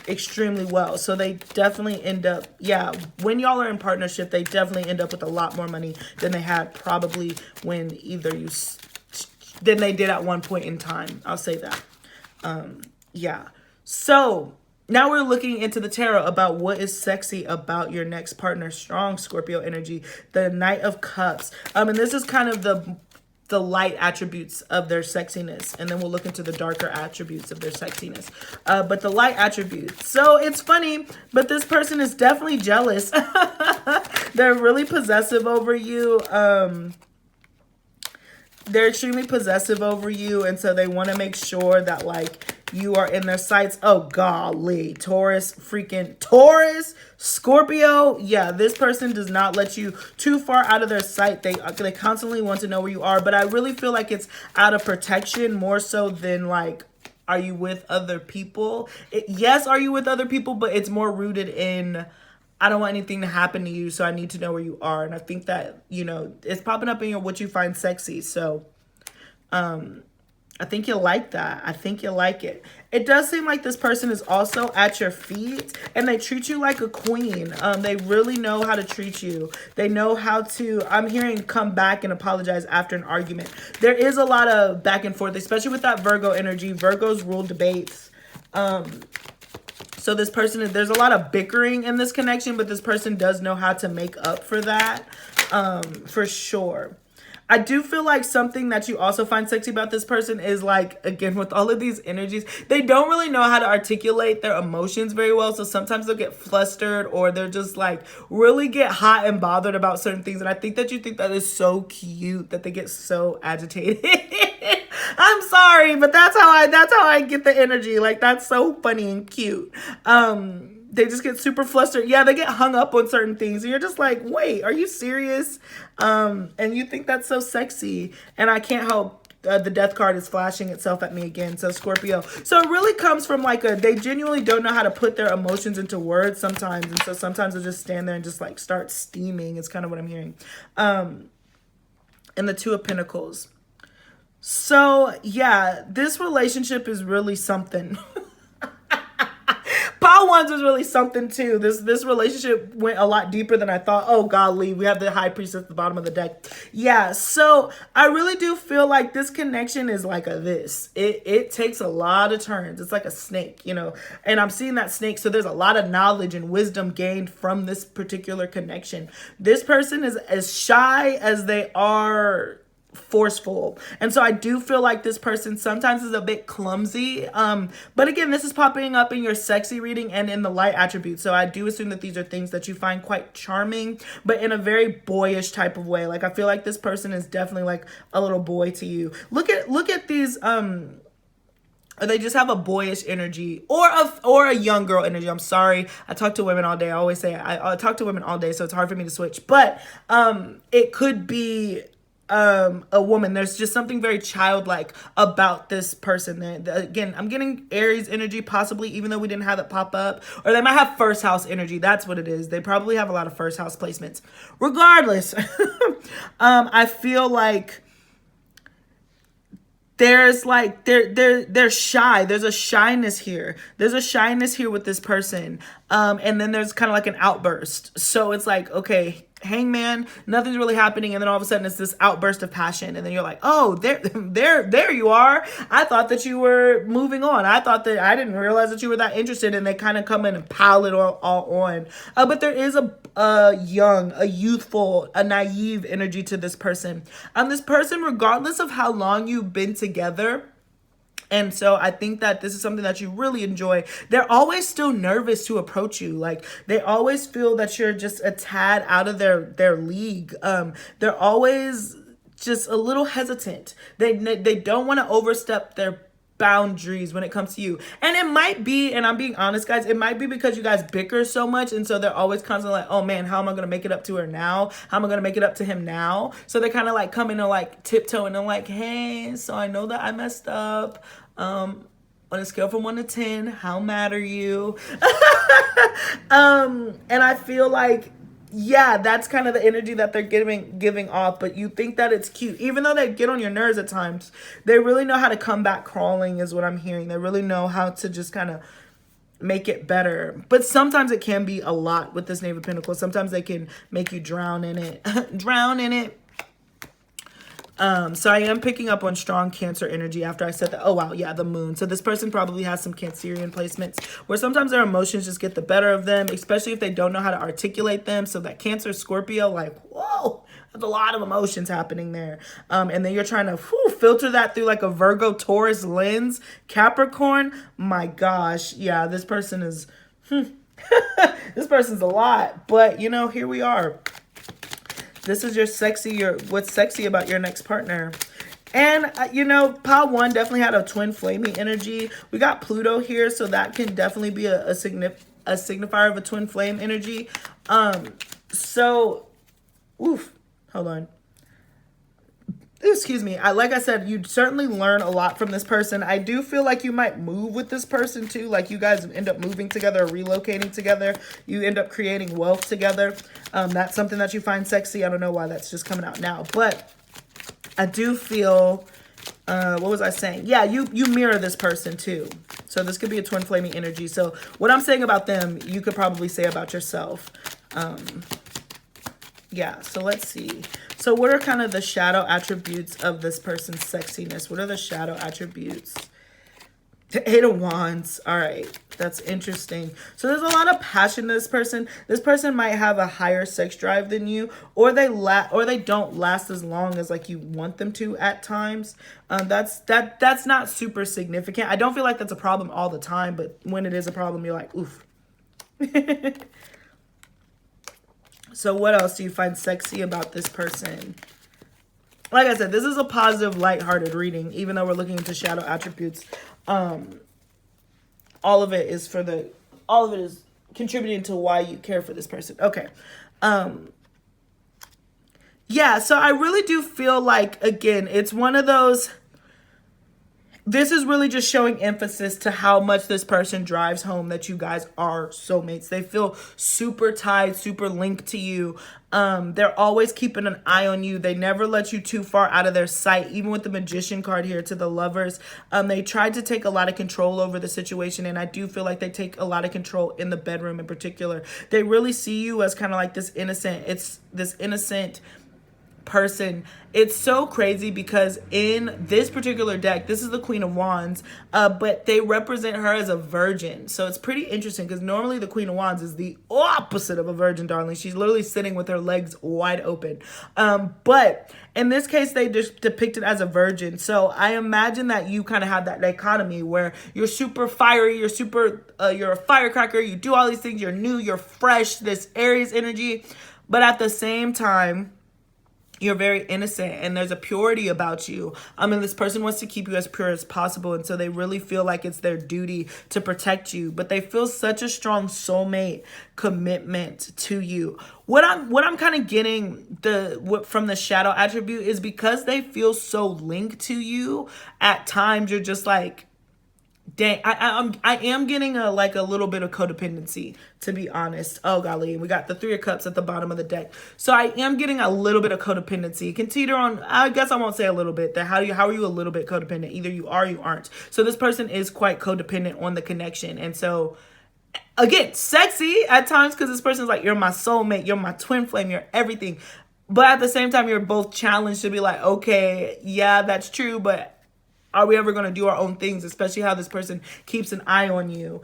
extremely well. So they definitely end up, yeah, when y'all are in partnership, they definitely end up with a lot more money than they had probably than they did at one point in time. I'll say that. Yeah. So now we're looking into the tarot about what is sexy about your next partner. Strong Scorpio energy, the Knight of Cups. And this is kind of the light attributes of their sexiness. And then we'll look into the darker attributes of their sexiness. But the light attributes. So it's funny, but this person is definitely jealous. They're really possessive over you. They're extremely possessive over you. And so they want to make sure that, like, you are in their sights. Oh, golly. Taurus, Scorpio. Yeah, this person does not let you too far out of their sight. They constantly want to know where you are. But I really feel like it's out of protection more so than, like, are you with other people? Yes, are you with other people? But it's more rooted in, I don't want anything to happen to you, so I need to know where you are. And I think that, it's popping up in what you find sexy. So, I think you'll like that. I think you'll like it. It does seem like this person is also at your feet, and they treat you like a queen. They really know how to treat you. They know how to, I'm hearing, come back and apologize after an argument. There is a lot of back and forth, especially with that Virgo energy. Virgos rule debates. So this person, there's a lot of bickering in this connection, but this person does know how to make up for that, for sure. I do feel like something that you also find sexy about this person is, like, again, with all of these energies, they don't really know how to articulate their emotions very well. So sometimes they'll get flustered, or they're just, like, really get hot and bothered about certain things. And I think that you think that is so cute that they get so agitated. I'm sorry, but that's how I get the energy. Like, that's so funny and cute. They just get super flustered. Yeah, they get hung up on certain things. And you're just like, wait, are you serious? And you think that's so sexy. And I can't help, the death card is flashing itself at me again. So Scorpio. So it really comes from, like, they genuinely don't know how to put their emotions into words sometimes. And so sometimes they'll just stand there and just, like, start steaming. It's kind of what I'm hearing. And the Two of Pentacles. So, yeah, this relationship is really something. pile ones was really something too. This relationship went a lot deeper than I thought. Oh golly, we have the high priest at the bottom of the deck. Yeah, so I really do feel like this connection is like a this. It takes a lot of turns. It's like a snake, you know. And I'm seeing that snake, so there's a lot of knowledge and wisdom gained from this particular connection. This person is as shy as they are forceful, and so I do feel like this person sometimes is a bit clumsy, but again, this is popping up in your sexy reading and in the light attributes, so I do assume that these are things that you find quite charming, but in a very boyish type of way. Like I feel like this person is definitely like a little boy to you. Look at these they just have a boyish energy or a young girl energy. I'm sorry, I talk to women all day. I always say I talk to women all day, so it's hard for me to switch, but it could be a woman. There's just something very childlike about this person. Again, I'm getting Aries energy possibly, even though we didn't have that pop up, or they might have first house energy. That's what it is. They probably have a lot of first house placements. Regardless, I feel like there's like they're shy. There's a shyness here. There's a shyness here with this person. And then there's kind of like an outburst. So it's like, okay, hangman, nothing's really happening, and then all of a sudden it's this outburst of passion, and then you're like, oh, there you are. I thought that you were moving on. I didn't realize that you were that interested, and they kind of come in and pile it all on. But there is a young, a youthful, a naive energy to this person. This person, regardless of how long you've been together, and so I think that this is something that you really enjoy. They're always still nervous to approach you. Like they always feel that you're just a tad out of their league. They're always just a little hesitant. They don't want to overstep their boundaries when it comes to you. And it might be, and I'm being honest, guys, it might be because you guys bicker so much, and so they're always constantly like, oh man, how am I gonna make it up to her now? How am I gonna make it up to him now? So they kind of like come in and like tiptoeing and like, hey, so I know that I messed up. On a scale from 1 to 10, how mad are you? And I feel like, yeah, that's kind of the energy that they're giving off, but you think that it's cute. Even though they get on your nerves at times, they really know how to come back crawling is what I'm hearing. They really know how to just kind of make it better. But sometimes it can be a lot with this Knave of Pentacles. Sometimes they can make you drown in it. Drown in it. So I am picking up on strong Cancer energy after I said that. Oh, wow. Yeah, the moon. So this person probably has some Cancerian placements where sometimes their emotions just get the better of them, especially if they don't know how to articulate them. So that Cancer, Scorpio, like, whoa, there's a lot of emotions happening there. And then you're trying to filter that through like a Virgo, Taurus lens. Capricorn, my gosh. Yeah, this person is, this person's a lot. But, you know, here we are. This is what's sexy about your next partner. And, you know, pile 1 definitely had a twin flaming energy. We got Pluto here, so that can definitely be a signifier of a twin flame energy. So, oof, hold on. Excuse me. Like I said, you'd certainly learn a lot from this person. I do feel like you might move with this person too. Like you guys end up moving together or relocating together. You end up creating wealth together. That's something that you find sexy. I don't know why that's just coming out now. But I do feel, what was I saying? Yeah, you mirror this person too. So this could be a twin flaming energy. So what I'm saying about them, you could probably say about yourself. Yeah, so let's see. So what are kind of the shadow attributes of this person's sexiness? What are the shadow attributes? The 8 of Wands. All right, that's interesting. So there's a lot of passion to this person. This person might have a higher sex drive than you, or they don't last as long as like you want them to at times. That's not super significant. I don't feel like that's a problem all the time, but when it is a problem, you're like, oof. So what else do you find sexy about this person? Like I said, this is a positive, lighthearted reading, even though we're looking into shadow attributes. All of it is contributing to why you care for this person. Okay. Yeah, so I really do feel like, again, it's one of those, this is really just showing emphasis to how much this person drives home that you guys are soulmates. They feel super tied, super linked to you. They're always keeping an eye on you. They never let you too far out of their sight. Even with the Magician card here to the Lovers, they tried to take a lot of control over the situation, and I do feel like they take a lot of control in the bedroom in particular. They really see you as kind of like this innocent person. It's so crazy because in this particular deck, this is the Queen of Wands, but they represent her as a virgin. So it's pretty interesting because normally the Queen of Wands is the opposite of a virgin, darling. She's literally sitting with her legs wide open. But in this case, they just depict it as a virgin. So I imagine that you kind of have that dichotomy where you're super fiery, you're a firecracker, you do all these things, you're new, you're fresh, this Aries energy, but at the same time, you're very innocent and there's a purity about you. This person wants to keep you as pure as possible, and so they really feel like it's their duty to protect you, but they feel such a strong soulmate commitment to you. What I'm kind of getting from the shadow attribute is because they feel so linked to you, at times you're just like, dang, I am getting a little bit of codependency, to be honest. Oh golly, we got the Three of Cups at the bottom of the deck. So I am getting a little bit of codependency. It can teeter on, I guess I won't say a little bit. How are you a little bit codependent? Either you are or you aren't. So this person is quite codependent on the connection. And so again, sexy at times because this person's like, you're my soulmate, you're my twin flame, you're everything. But at the same time, you're both challenged to be like, okay, yeah, that's true, but are we ever going to do our own things, especially how this person keeps an eye on you?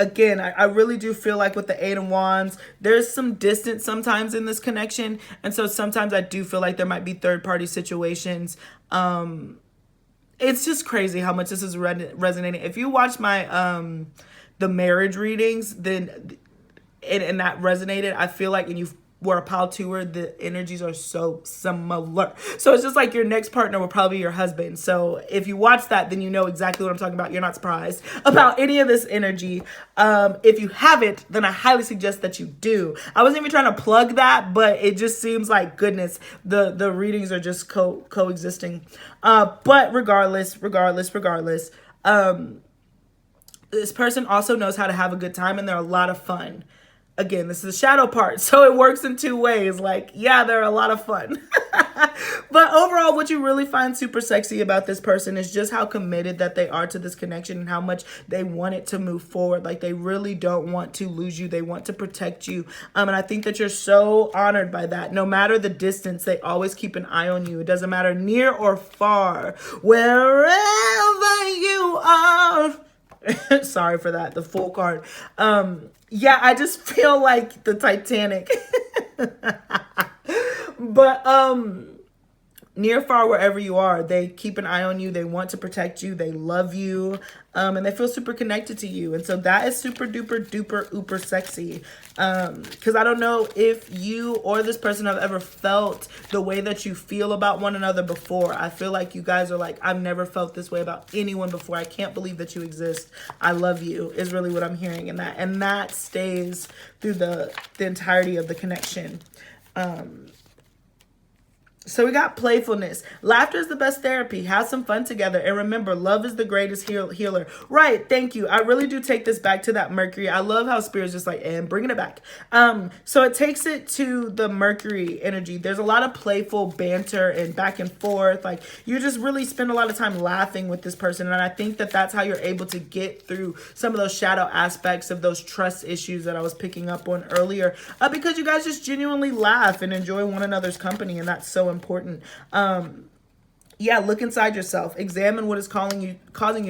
Again, I really do feel like with the Eight of Wands, there's some distance sometimes in this connection. And so sometimes I do feel like there might be third-party situations. It's just crazy how much this is resonating. If you watch my the marriage readings, then and that resonated, I feel like, and you were a pile tour, the energies are so similar. So it's just like your next partner will probably be your husband. So if you watch that, then you know exactly what I'm talking about. You're not surprised about any of this energy. If you haven't, then I highly suggest that you do. I wasn't even trying to plug that, but it just seems like, goodness, the readings are just coexisting. But regardless, this person also knows how to have a good time, and they're a lot of fun. Again, this is the shadow part, so it works in two ways. Like, yeah, they're a lot of fun. But overall, what you really find super sexy about this person is just how committed that they are to this connection and how much they want it to move forward. Like, they really don't want to lose you. They want to protect you. And I think that you're so honored by that. No matter the distance, they always keep an eye on you. It doesn't matter near or far, wherever you are. Sorry for that, the full card. Yeah, I just feel like the Titanic. But near, far, wherever you are, they keep an eye on you. They want to protect you. They love you. And they feel super connected to you. And so that is super duper duper uber sexy. Because I don't know if you or this person have ever felt the way that you feel about one another before. I feel like you guys are like, I've never felt this way about anyone before. I can't believe that you exist. I love you is really what I'm hearing in that. And that stays through the entirety of the connection. So we got playfulness. Laughter is the best therapy. Have some fun together. And remember, love is the greatest healer. Right, thank you. I really do take this back to that Mercury. I love how Spirit's just like, and bringing it back. So it takes it to the Mercury energy. There's a lot of playful banter and back and forth. Like, you just really spend a lot of time laughing with this person. And I think that that's how you're able to get through some of those shadow aspects of those trust issues that I was picking up on earlier. Because you guys just genuinely laugh and enjoy one another's company. And that's so important. Yeah, look inside yourself. Examine what is causing you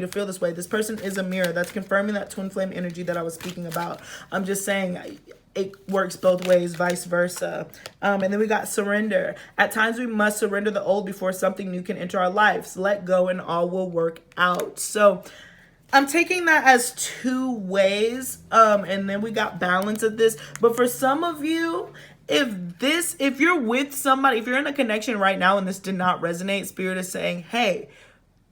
to feel this way. This person is a mirror. That's confirming that twin flame energy that I was speaking about. I'm just saying it works both ways, vice versa. And then we got surrender. At times we must surrender the old before something new can enter our lives. Let go and all will work out. So I'm taking that as two ways. And then we got balance of this. But for some of you, if you're with somebody, if you're in a connection right now and this did not resonate, Spirit is saying, hey,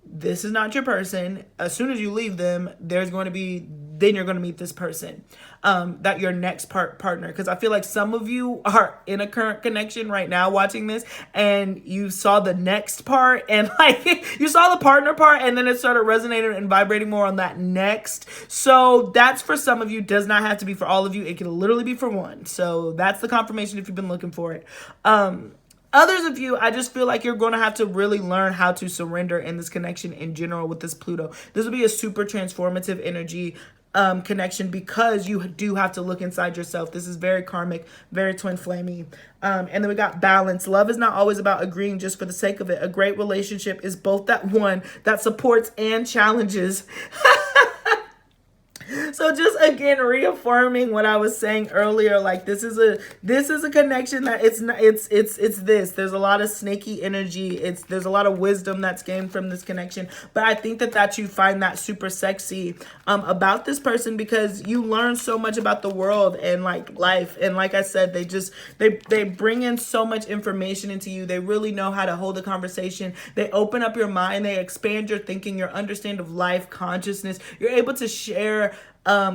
this is not your person. As soon as you leave them, there's going to be then you're going to meet this person, that your next partner. Because I feel like some of you are in a current connection right now watching this, and you saw the next part, and like you saw the partner part, and then it started resonating and vibrating more on that next. So that's for some of you. Does not have to be for all of you. It can literally be for one. So that's the confirmation if you've been looking for it. Others of you, I just feel like you're going to have to really learn how to surrender in this connection in general with this Pluto. This will be a super transformative energy connection, because you do have to look inside yourself. This is very karmic, very twin flamey. And then we got balance. Love is not always about agreeing just for the sake of it. A great relationship is both that one that supports and challenges. So just again reaffirming what I was saying earlier, like this is a connection that it's this. There's a lot of snaky energy. There's a lot of wisdom that's gained from this connection. But I think that you find that super sexy about this person, because you learn so much about the world and like life. And like I said, they bring in so much information into you. They really know how to hold a conversation. They open up your mind. They expand your thinking, your understanding of life, consciousness. You're able to share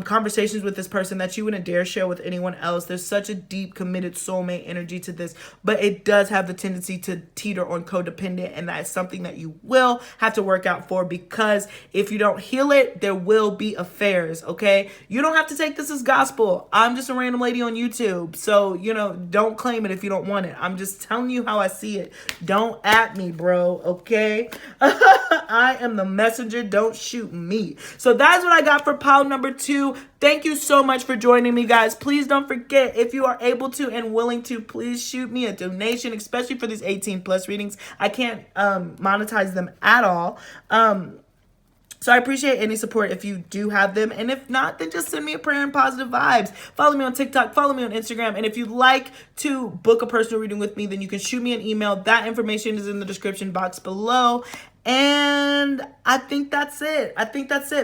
conversations with this person that you wouldn't dare share with anyone else. There's such a deep, committed soulmate energy to this, but it does have the tendency to teeter on codependent, and that is something that you will have to work out for, because if you don't heal it, there will be affairs, okay? You don't have to take this as gospel. I'm just a random lady on YouTube, so, you know, don't claim it if you don't want it. I'm just telling you how I see it. Don't at me, bro, okay? I am the messenger. Don't shoot me. So that's what I got for pile number 2. Thank you so much for joining me, guys. Please don't forget, if you are able to and willing to, please shoot me a donation, especially for these 18 plus readings. I can't monetize them at all. So I appreciate any support if you do have them. And if not, then just send me a prayer and positive vibes. Follow me on TikTok. Follow me on Instagram. And if you'd like to book a personal reading with me, then you can shoot me an email. That information is in the description box below. And I think that's it.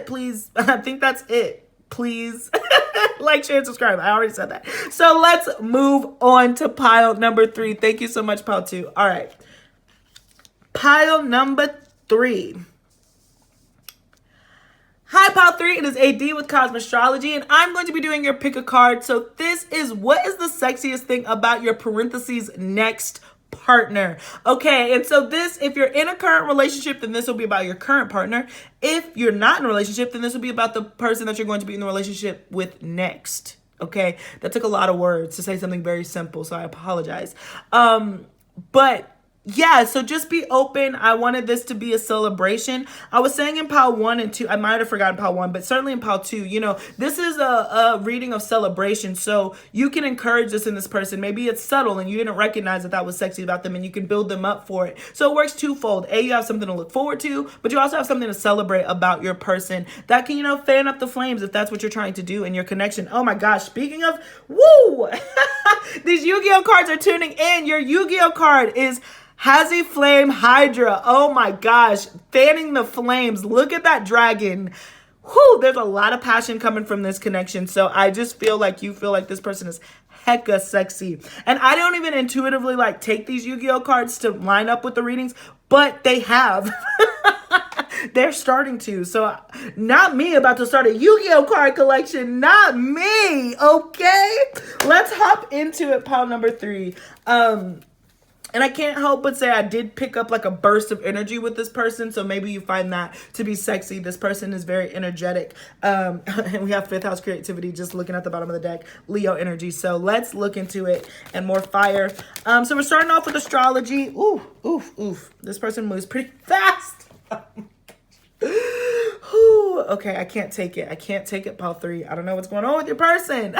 Please. I think that's it. Please like, share, and subscribe. I already said that. So let's move on to pile number 3. Thank you so much, pile 2. All right. Pile number 3. Hi, pile 3. It is AD with Kosmostrology, and I'm going to be doing your pick a card. So this is, what is the sexiest thing about your parentheses next partner? Okay, and so this, if you're in a current relationship, then this will be about your current partner. If you're not in a relationship, then this will be about the person that you're going to be in the relationship with next. Okay, that took a lot of words to say something very simple, so I apologize. But yeah, so just be open. I wanted this to be a celebration. I was saying in pile 1 and 2, I might have forgotten pile 1, but certainly in pile 2, you know, this is a reading of celebration. So you can encourage this in this person. Maybe it's subtle and you didn't recognize that was sexy about them, and you can build them up for it. So it works twofold. A, you have something to look forward to, but you also have something to celebrate about your person that can, you know, fan up the flames if that's what you're trying to do in your connection. Oh my gosh, speaking of, woo! These Yu-Gi-Oh cards are tuning in. Your Yu-Gi-Oh card is Hazy Flame Hydra. Oh my gosh. Fanning the flames. Look at that dragon. Whew, there's a lot of passion coming from this connection. So I just feel like you feel like this person is hecka sexy. And I don't even intuitively like take these Yu-Gi-Oh cards to line up with the readings, but they have. They're starting to. So not me about to start a Yu-Gi-Oh card collection. Not me. Okay. Let's hop into it. Pile number 3. And I can't help but say I did pick up like a burst of energy with this person. So maybe you find that to be sexy. This person is very energetic. And we have 5th house creativity just looking at the bottom of the deck. Leo energy. So let's look into it and more fire. So we're starting off with astrology. Ooh, oof, oof. This person moves pretty fast. Okay, I can't take it. I can't take it, pile 3. I don't know what's going on with your person.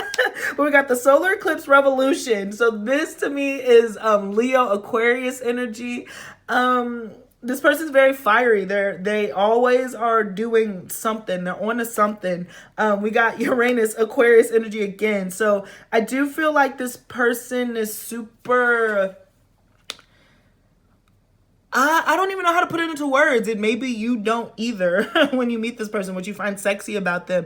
But we got the solar eclipse revolution. So this to me is Leo Aquarius energy. This person's very fiery. They always are doing something. They're on to something. We got Uranus Aquarius energy again. So I do feel like this person is super I don't even know how to put it into words. And maybe you don't either when you meet this person, what you find sexy about them.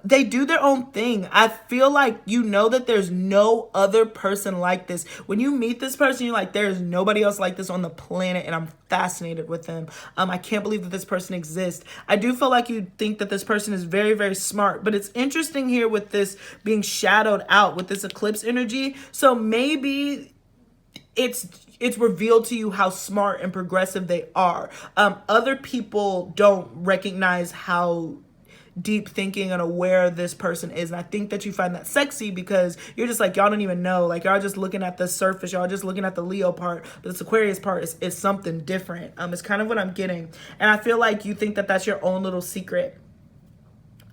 They do their own thing. I feel like you know that there's no other person like this. When you meet this person, you're like, there's nobody else like this on the planet, and I'm fascinated with them. I can't believe that this person exists. I do feel like you think that this person is very, very smart, but it's interesting here with this being shadowed out with this eclipse energy. So maybe it's revealed to you how smart and progressive they are. Other people don't recognize how deep thinking and aware this person is, and I think that you find that sexy because you're just like, y'all don't even know, like y'all just looking at the surface, y'all just looking at the Leo part, but this Aquarius part is something different. It's kind of what I'm getting, and I feel like you think that that's your own little secret.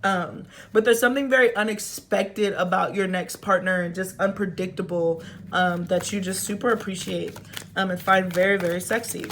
But there's something very unexpected about your next partner and just unpredictable that you just super appreciate and find very, very sexy.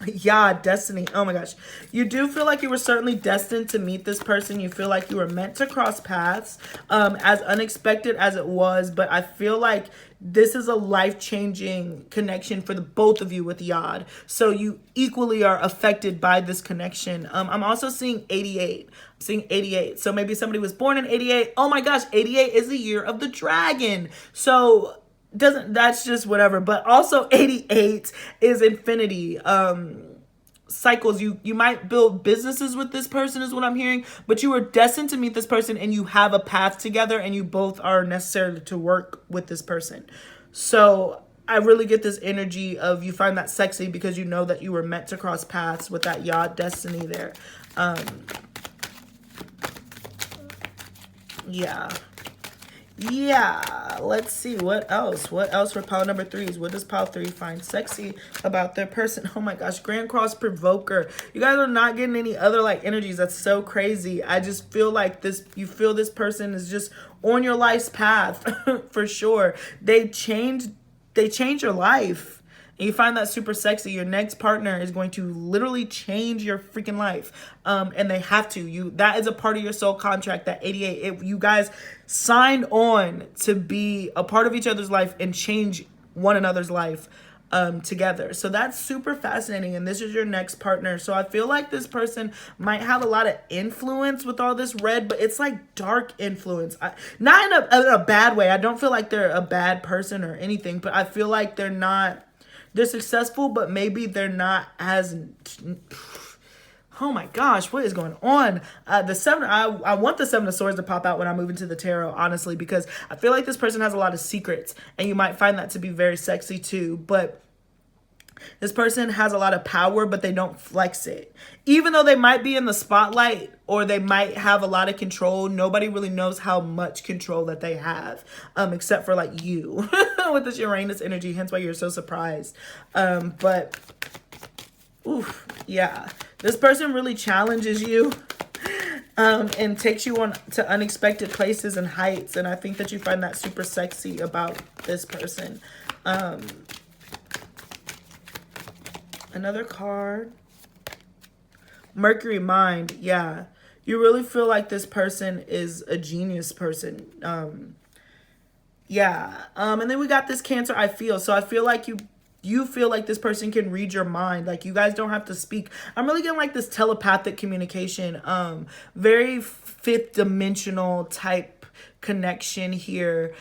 Yeah, destiny. Oh my gosh. You do feel like you were certainly destined to meet this person. You feel like you were meant to cross paths, as unexpected as it was. But I feel like this is a life-changing connection for the both of you with Yod. So you equally are affected by this connection. I'm also seeing 88. I'm seeing 88. So maybe somebody was born in 88. Oh my gosh, 88 is the year of the dragon. So that's just whatever, but also 88 is infinity. Cycles. You might build businesses with this person is what I'm hearing, but you were destined to meet this person and you have a path together and you both are necessary to work with this person. So I really get this energy of you find that sexy because you know that you were meant to cross paths with that Yod destiny there. Yeah, let's see what else for pile number 3s. What does pile 3 find sexy about their person? Oh my gosh, Grand Cross Provoker. You guys are not getting any other like energies. That's so crazy. I just feel like you feel this person is just on your life's path for sure. They change your life. And you find that super sexy. Your next partner is going to literally change your freaking life. And they have to. That is a part of your soul contract, that 88. You guys signed on to be a part of each other's life and change one another's life together. So that's super fascinating. And this is your next partner. So I feel like this person might have a lot of influence with all this red, but it's like dark influence. Not in a bad way. I don't feel like they're a bad person or anything, but I feel like they're successful, but maybe they're not as... Oh my gosh, what is going on? I want the 7 of Swords to pop out when I move into the tarot, honestly, because I feel like this person has a lot of secrets, and you might find that to be very sexy too, but this person has a lot of power, but they don't flex it. Even though they might be in the spotlight or they might have a lot of control, nobody really knows how much control that they have, except for like you with this Uranus energy, hence why you're so surprised. But, oof, yeah. This person really challenges you and takes you on to unexpected places and heights, and I think that you find that super sexy about this person. Another card. Mercury Mind. Yeah. You really feel like this person is a genius person. Yeah. And then we got this Cancer I feel. So I feel like you feel like this person can read your mind. Like you guys don't have to speak. I'm really getting like this telepathic communication. Very fifth dimensional type connection here.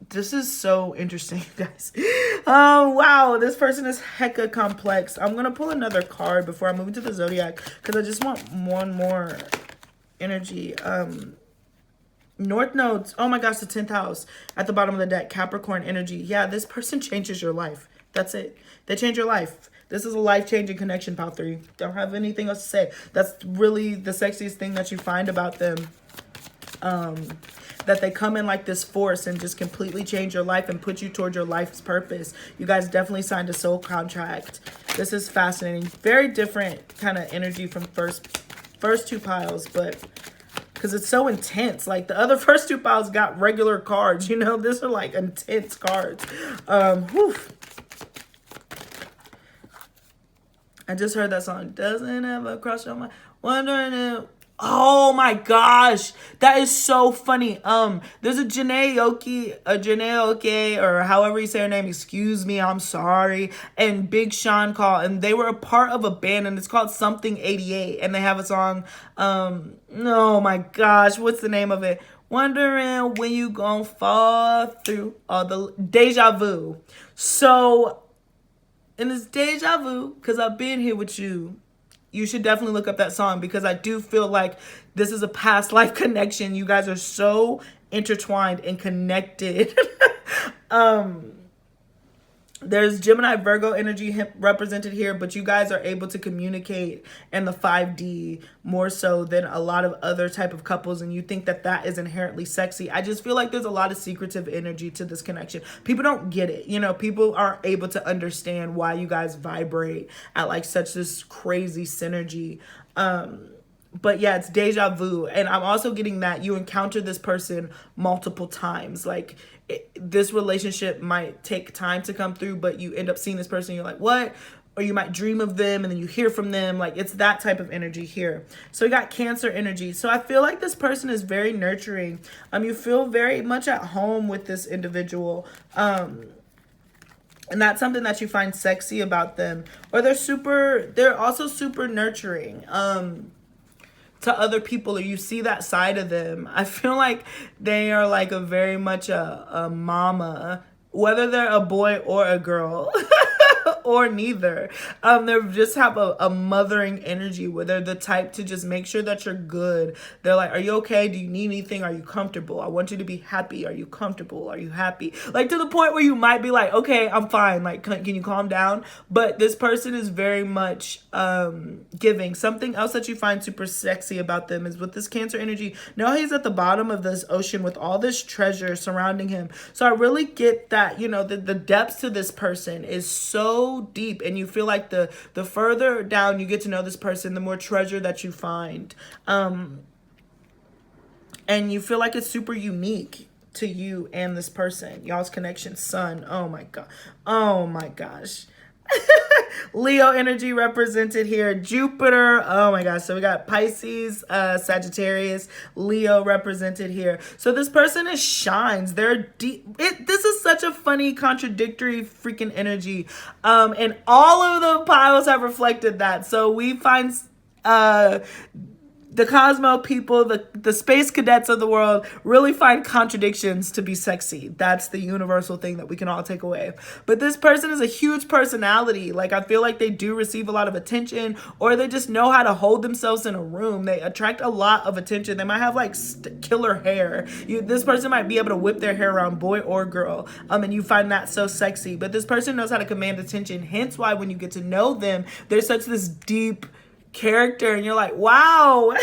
This is so interesting, guys. Oh, wow. This person is hecka complex. I'm going to pull another card before I move into the Zodiac because I just want one more energy. North Nodes. Oh, my gosh. The 10th house at the bottom of the deck. Capricorn energy. Yeah, this person changes your life. That's it. They change your life. This is a life-changing connection, pile 3. Don't have anything else to say. That's really the sexiest thing that you find about them. That they come in like this force and just completely change your life and put you towards your life's purpose. You guys definitely signed a soul contract. This is fascinating. Very different kind of energy from first 2 piles, but because it's so intense. Like the other first 2 piles got regular cards, you know, these are like intense cards. Whew. I just heard that song. Doesn't ever cross your mind. Wondering if Oh my gosh, that is so funny. There's a Janae Oke, or however you say her name. Excuse me, I'm sorry. And Big Sean Call, and they were a part of a band, and it's called Something 88, and they have a song. Oh my gosh, what's the name of it? Wondering when you gonna fall through all the Deja Vu. So, and it's Deja Vu because I've been here with you. You should definitely look up that song because I do feel like this is a past life connection. You guys are so intertwined and connected. There's Gemini Virgo energy represented here, but you guys are able to communicate in the 5D more so than a lot of other type of couples, and you think that that is inherently sexy. I just feel like there's a lot of secretive energy to this connection. People don't get it. You know, people aren't able to understand why you guys vibrate at like such this crazy synergy. But yeah, it's deja vu. And I'm also getting that you encounter this person multiple times. Like this relationship might take time to come through, but you end up seeing this person, you're like, what? Or you might dream of them and then you hear from them. Like it's that type of energy here. So we got Cancer energy. So I feel like this person is very nurturing. You feel very much at home with this individual. And that's something that you find sexy about them. Or they're also super nurturing. To other people, or you see that side of them. I feel like they are like a very much a mama, whether they're a boy or a girl. Or neither. They just have a mothering energy where they're the type to just make sure that you're good. They're like, are you okay? Do you need anything? Are you comfortable? I want you to be happy. Are you comfortable? Are you happy? Like to the point where you might be like, okay, I'm fine. Like, can you calm down? But this person is very much giving. Something else that you find super sexy about them is with this Cancer energy. Now he's at the bottom of this ocean with all this treasure surrounding him. So I really get that, you know, the depths to this person is so deep, and you feel like the further down you get to know this person, the more treasure that you find, and you feel like it's super unique to you and this person, y'all's connection. Sun, oh my gosh. Leo energy represented here. Jupiter, oh my gosh. So we got Pisces, Sagittarius, Leo represented here. So this person shines. They're deep. This is such a funny, contradictory freaking energy. And all of the piles have reflected that. So we find the Cosmo people, the space cadets of the world really find contradictions to be sexy. That's the universal thing that we can all take away. But this person is a huge personality. Like I feel like they do receive a lot of attention, or they just know how to hold themselves in a room. They attract a lot of attention. They might have like killer hair. This person might be able to whip their hair around, boy or girl. And you find that so sexy. But this person knows how to command attention. Hence why when you get to know them, there's such this deep character, and you're like, wow.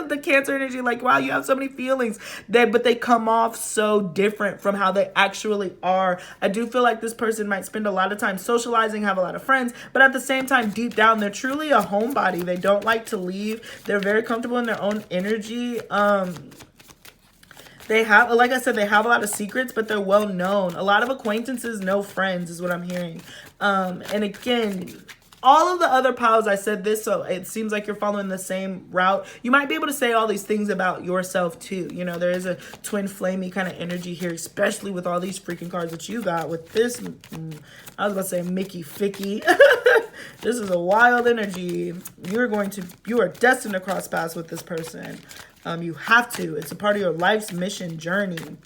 The Cancer energy, like, wow, you have so many feelings, but they come off so different from how they actually are. I do feel like this person might spend a lot of time socializing, have a lot of friends, but at the same time, deep down, they're truly a homebody. They don't like to leave. They're very comfortable in their own energy. They have, like I said, they have a lot of secrets, but they're well known. A lot of acquaintances, no friends, is what I'm hearing. And again, all of the other piles, I said this, so it seems like you're following the same route. You might be able to say all these things about yourself too. You know, there is a twin flamey kind of energy here, especially with all these freaking cards that you got with this. I was about to say Mickey Ficky. This is a wild energy. You are destined to cross paths with this person. You have to. It's a part of your life's mission journey.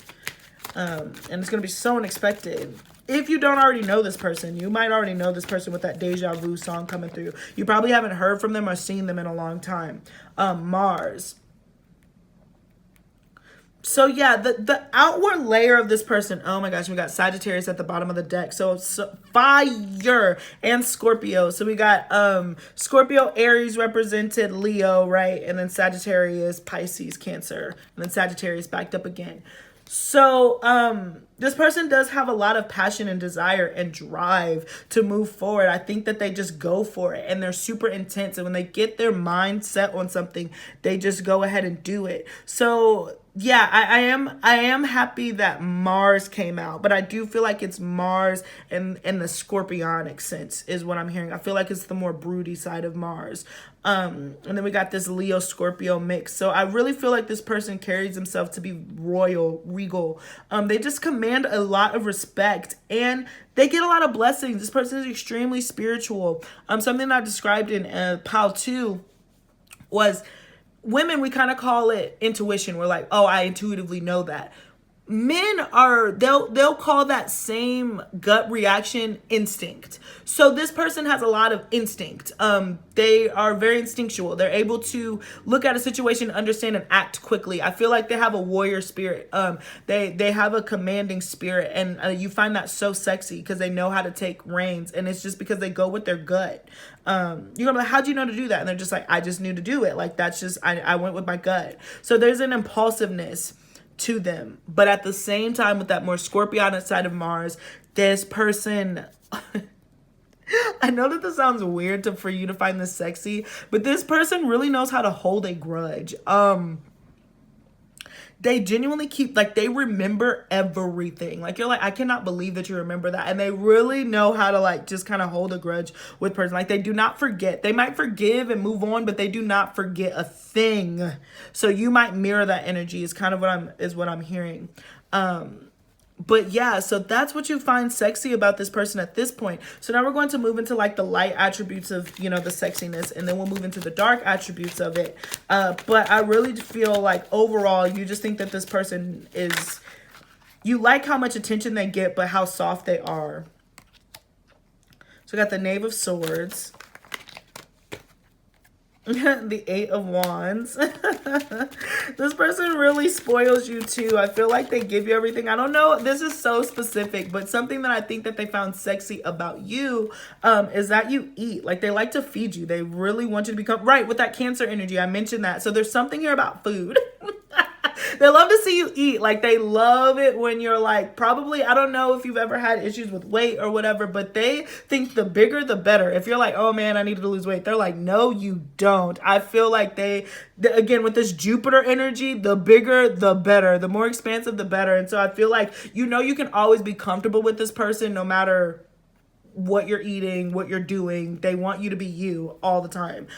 And it's going to be so unexpected. If you don't already know this person, you might already know this person with that Deja Vu song coming through. You probably haven't heard from them or seen them in a long time. Mars. So yeah, the outward layer of this person, oh my gosh, we got Sagittarius at the bottom of the deck. So fire and Scorpio. So we got Scorpio, Aries represented, Leo, right? And then Sagittarius, Pisces, Cancer. And then Sagittarius backed up again. So this person does have a lot of passion and desire and drive to move forward. I think that they just go for it and they're super intense. And when they get their mind set on something, they just go ahead and do it. So yeah, I am happy that Mars came out, but I do feel like it's Mars in the scorpionic sense is what I'm hearing. I feel like it's the more broody side of Mars. And then we got this Leo Scorpio mix. So I really feel like this person carries himself to be royal, regal. They just command a lot of respect and they get a lot of blessings. This person is extremely spiritual. Something I described in Pile 2 was women, we kind of call it intuition. We're like, oh, I intuitively know that. Men are, they'll call that same gut reaction instinct. So this person has a lot of instinct. They are very instinctual. They're able to look at a situation, understand, and act quickly. I feel like they have a warrior spirit. They have a commanding spirit, and you find that so sexy because they know how to take reins, and it's just because they go with their gut. You're gonna be like, how'd you know to do that? And they're just like, I just knew to do it. Like, that's just, I went with my gut. So there's an impulsiveness to them, but at the same time, with that more scorpionic side of Mars, this person I know that this sounds weird for you to find this sexy, but this person really knows how to hold a grudge. They genuinely keep, like, they remember everything. Like, you're like, I cannot believe that you remember that. And they really know how to, like, just kind of hold a grudge with person. Like, they do not forget. They might forgive and move on, but they do not forget a thing. So you might mirror that energy is kind of what I'm hearing. But yeah, so that's what you find sexy about this person at this point. So now we're going to move into like the light attributes of, you know, the sexiness, and then we'll move into the dark attributes of it. But I really feel like overall, you just think that this person is, you like how much attention they get, but how soft they are. So we got the Knave of Swords. The Eight of Wands. This person really spoils you too. I feel like they give you everything. I don't know, this is so specific, but something that I think that they found sexy about you is that you eat. Like, they like to feed you. They really want you to become right with that Cancer energy. I mentioned that. So there's something here about food. They love to see you eat. Like, they love it when you're like, probably, I don't know if you've ever had issues with weight or whatever, but they think the bigger, the better. If you're like, oh man, I needed to lose weight, they're like, no, you don't. I feel like again, with this Jupiter energy, the bigger, the better. The more expansive, the better. And so I feel like, you know, you can always be comfortable with this person no matter what you're eating, what you're doing. They want you to be you all the time.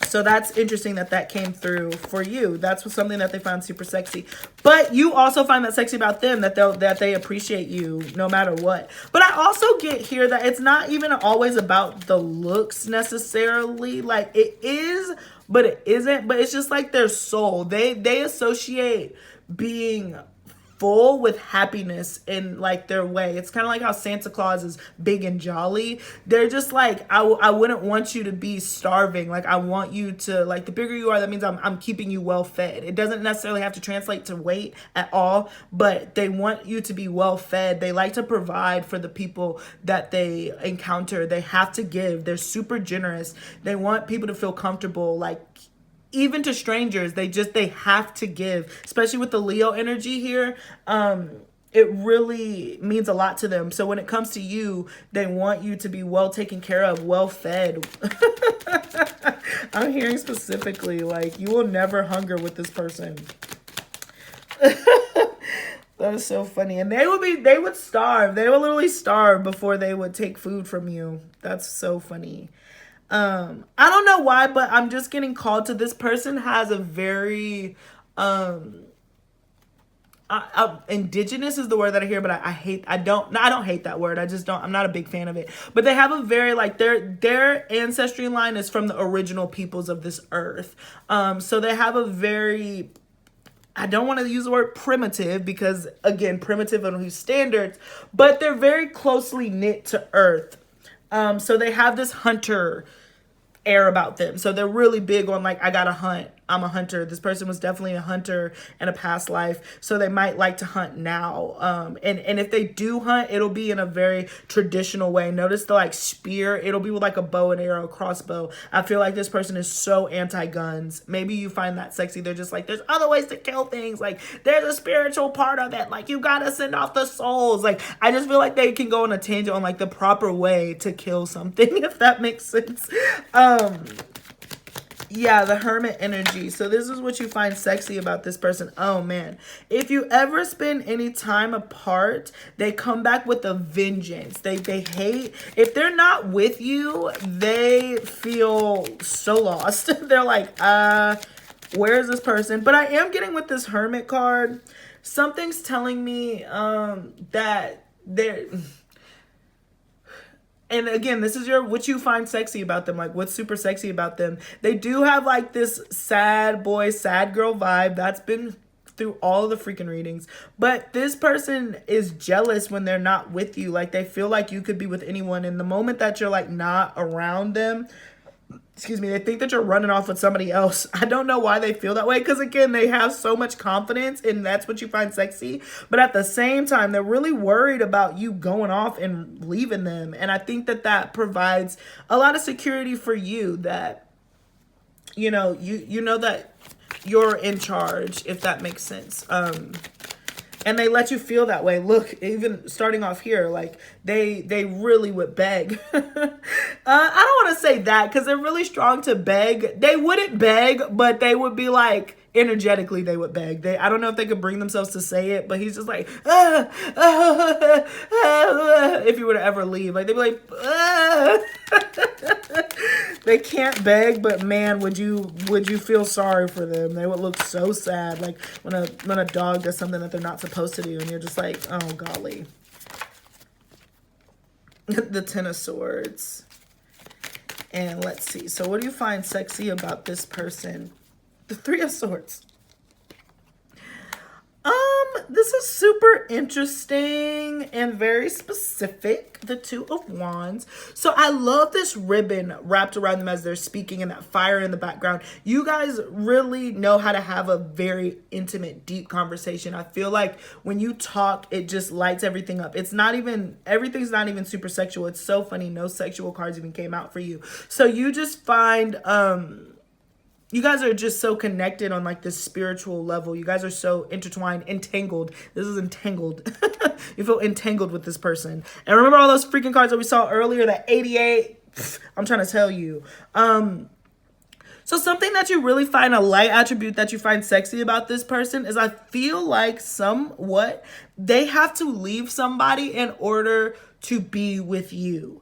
So that's interesting that came through for you. That's something that they found super sexy. But you also find that sexy about them, that they appreciate you no matter what. But I also get here that it's not even always about the looks necessarily. Like, it is, but it isn't. But it's just like their soul. They associate being full with happiness in like their way. It's kind of like how Santa Claus is big and jolly. They're just like, I wouldn't want you to be starving. Like, I want you to, like, the bigger you are, that means I'm keeping you well fed. It doesn't necessarily have to translate to weight at all, but they want you to be well fed. They like to provide for the people that they encounter. They have to give. They're super generous. They want people to feel comfortable, like, even to strangers, they have to give, especially with the Leo energy here. It really means a lot to them. So when it comes to you, they want you to be well taken care of, well fed. I'm hearing specifically, like, you will never hunger with this person. That is so funny. And they would starve. They would literally starve before they would take food from you. That's so funny. I don't know why, but I'm just getting called to this person has a very, indigenous is the word that I hear, but I don't hate that word. I'm not a big fan of it, but they have a very, like, their ancestry line is from the original peoples of this earth. So they have a very, I don't want to use the word primitive because, again, primitive on whose standards, but they're very closely knit to earth. So they have this hunter air about them. So they're really big on, like, I gotta hunt. I'm a hunter. This person was definitely a hunter in a past life, so they might like to hunt now. And if they do hunt, it'll be in a very traditional way. Notice the like spear, it'll be with like a bow and arrow, crossbow. I feel like this person is so anti-guns. Maybe you find that sexy. They're just like, there's other ways to kill things. Like, there's a spiritual part of it. Like, you gotta send off the souls. Like, I just feel like they can go on a tangent on like the proper way to kill something, if that makes sense. Yeah, the hermit energy. So this is what you find sexy about this person. Oh man, if you ever spend any time apart, they come back with a vengeance. They hate, if they're not with you, they feel so lost. They're like, where is this person? But I am getting with this hermit card, something's telling me that they're, and again, this is what you find sexy about them, like what's super sexy about them. They do have like this sad boy, sad girl vibe. That's been through all of the freaking readings. But this person is jealous when they're not with you. Like, they feel like you could be with anyone. And the moment that you're like not around them, excuse me, they think that you're running off with somebody else. I don't know why they feel that way, because again, they have so much confidence and that's what you find sexy. But at the same time, they're really worried about you going off and leaving them. And I think that that provides a lot of security for you, that, you know, you know that you're in charge, if that makes sense. And they let you feel that way. Look, even starting off here, like they really would beg. I don't want to say that because they're really strong to beg. They wouldn't beg, but they would be like, energetically they would beg. I don't know if they could bring themselves to say it, but he's just like, if you were to ever leave, like they'd be like, they can't beg, but man, would you feel sorry for them? They would look so sad, like when a dog does something that they're not supposed to do, and you're just like, oh golly. The Ten of Swords. And let's see, so what do you find sexy about this person? The Three of Swords. This is super interesting and very specific. The Two of Wands. So I love this ribbon wrapped around them as they're speaking and that fire in the background. You guys really know how to have a very intimate, deep conversation. I feel like when you talk, it just lights everything up. It's not even, everything's not even super sexual. It's so funny. No sexual cards even came out for you. So you just find, you guys are just so connected on like this spiritual level. You guys are so intertwined, entangled. This is entangled. You feel entangled with this person. And remember all those freaking cards that we saw earlier, that 88? I'm trying to tell you. So something that you really find a light attribute that you find sexy about this person is I feel like somewhat they have to leave somebody in order to be with you.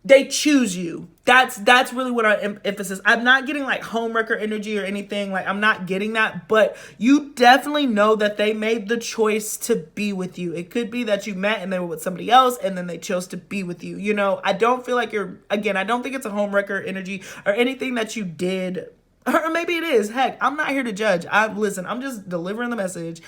They choose you. That's really what I emphasis. I'm not getting like homewrecker energy or anything. Like, I'm not getting that, but you definitely know that they made the choice to be with you. It could be that you met and they were with somebody else and then they chose to be with you. You know, I don't feel like you're, again, I don't think it's a homewrecker energy or anything that you did. Or maybe it is. Heck, I'm not here to judge. Listen, I'm just delivering the message.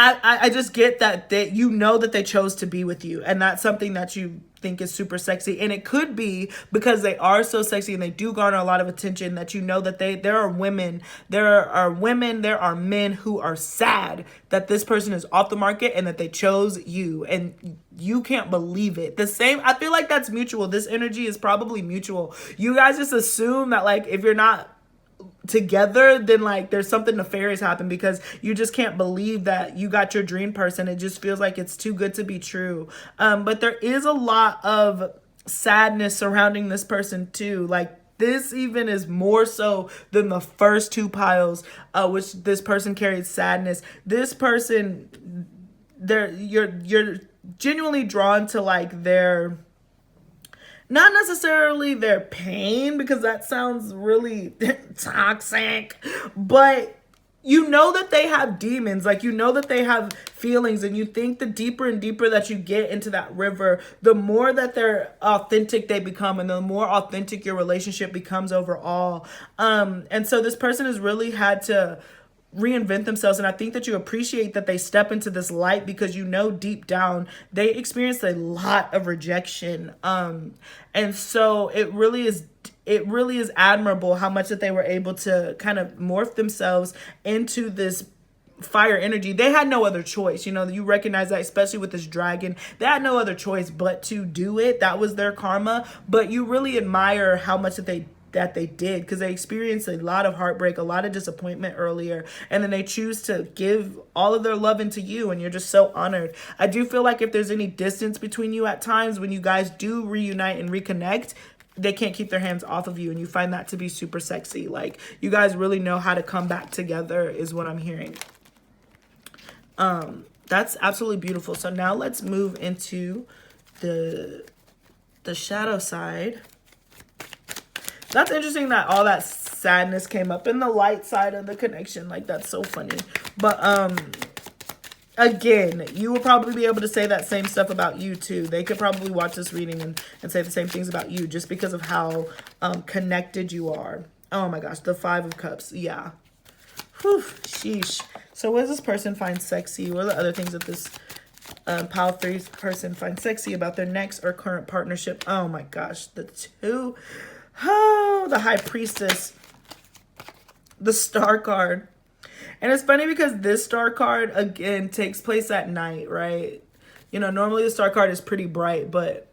I just get that you know that they chose to be with you, and that's something that you think is super sexy. And it could be because they are so sexy and they do garner a lot of attention that you know that there are men who are sad that this person is off the market and that they chose you, and you can't believe it. The same, I feel like that's mutual. This energy is probably mutual. You guys just assume that like if you're not together, then like there's something nefarious happen because you just can't believe that you got your dream person. It just feels like it's too good to be true. But there is a lot of sadness surrounding this person too. Like, this even is more so than the first two piles, which this person carried sadness. This person, you're genuinely drawn to like their, not necessarily their pain, because that sounds really toxic, but you know that they have demons. Like, you know that they have feelings, and you think the deeper and deeper that you get into that river, the more that they're authentic they become, and the more authentic your relationship becomes overall. And so this person has really had to reinvent themselves, and I think that you appreciate that they step into this light because you know deep down they experienced a lot of rejection, and so it really is it really is admirable how much that they were able to kind of morph themselves into this fire energy. They had no other choice. You know, you recognize that, especially with this dragon. They had no other choice but to do it. That was their karma. But you really admire how much that they did, because they experienced a lot of heartbreak, a lot of disappointment earlier, and then they choose to give all of their love into you, and you're just so honored. I do feel like if there's any distance between you at times, when you guys do reunite and reconnect, they can't keep their hands off of you, and you find that to be super sexy. Like, you guys really know how to come back together is what I'm hearing. That's absolutely beautiful. So now let's move into the shadow side. That's interesting that all that sadness came up in the light side of the connection. Like, that's so funny. But again, you will probably be able to say that same stuff about you too. They could probably watch this reading and say the same things about you, just because of how connected you are. Oh my gosh, the 5 of Cups. Yeah. Whew, sheesh. So what does this person find sexy? What are the other things that this pile 3 person finds sexy about their next or current partnership? Oh my gosh, the 2. Oh, the High Priestess. The Star card. And it's funny because this Star card, again, takes place at night, right? You know, normally the Star card is pretty bright, but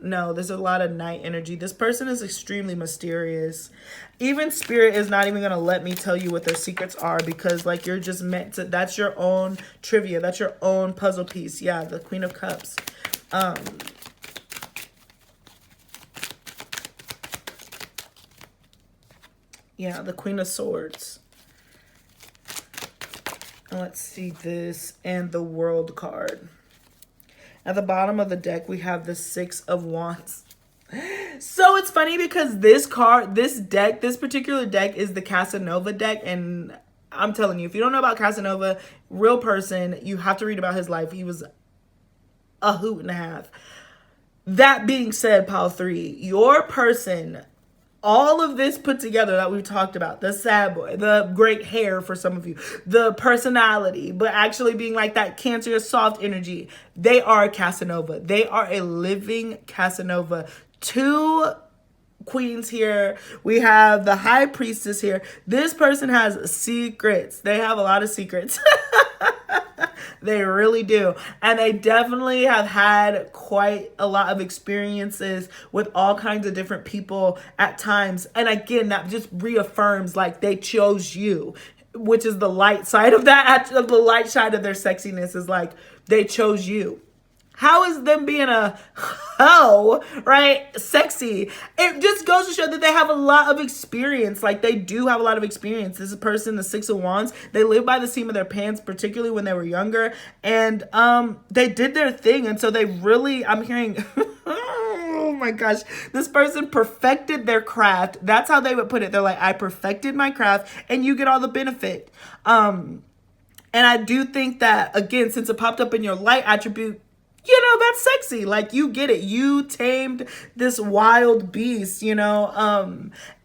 no, there's a lot of night energy. This person is extremely mysterious. Even Spirit is not even going to let me tell you what their secrets are, because, like, you're just meant to, that's your own trivia. That's your own puzzle piece. Yeah, the Queen of Cups. Yeah, the Queen of Swords. Let's see this, and the World card. At the bottom of the deck, we have the 6 of Wands. So it's funny because this particular deck is the Casanova deck. And I'm telling you, if you don't know about Casanova, real person, you have to read about his life. He was a hoot and a half. That being said, pile 3, your person, all of this put together that we've talked about, the sad boy, the great hair for some of you, the personality, but actually being like that Cancer soft energy, they are a Casanova. They are a living Casanova. 2 queens here. We have the High Priestess here. This person has secrets. They have a lot of secrets. They really do. And they definitely have had quite a lot of experiences with all kinds of different people at times. And again, that just reaffirms, like, they chose you, which is the light side of that. The light side of their sexiness is, like, they chose you. How is them being a hoe, right, sexy? It just goes to show that they have a lot of experience. Like, they do have a lot of experience. This person, the 6 of Wands, they live by the seam of their pants, particularly when they were younger. And they did their thing. And so they really, I'm hearing, oh my gosh, this person perfected their craft. That's how they would put it. They're like, I perfected my craft and you get all the benefit. And I do think that, again, since it popped up in your light attribute, you know, that's sexy. Like, you get it. You tamed this wild beast, you know.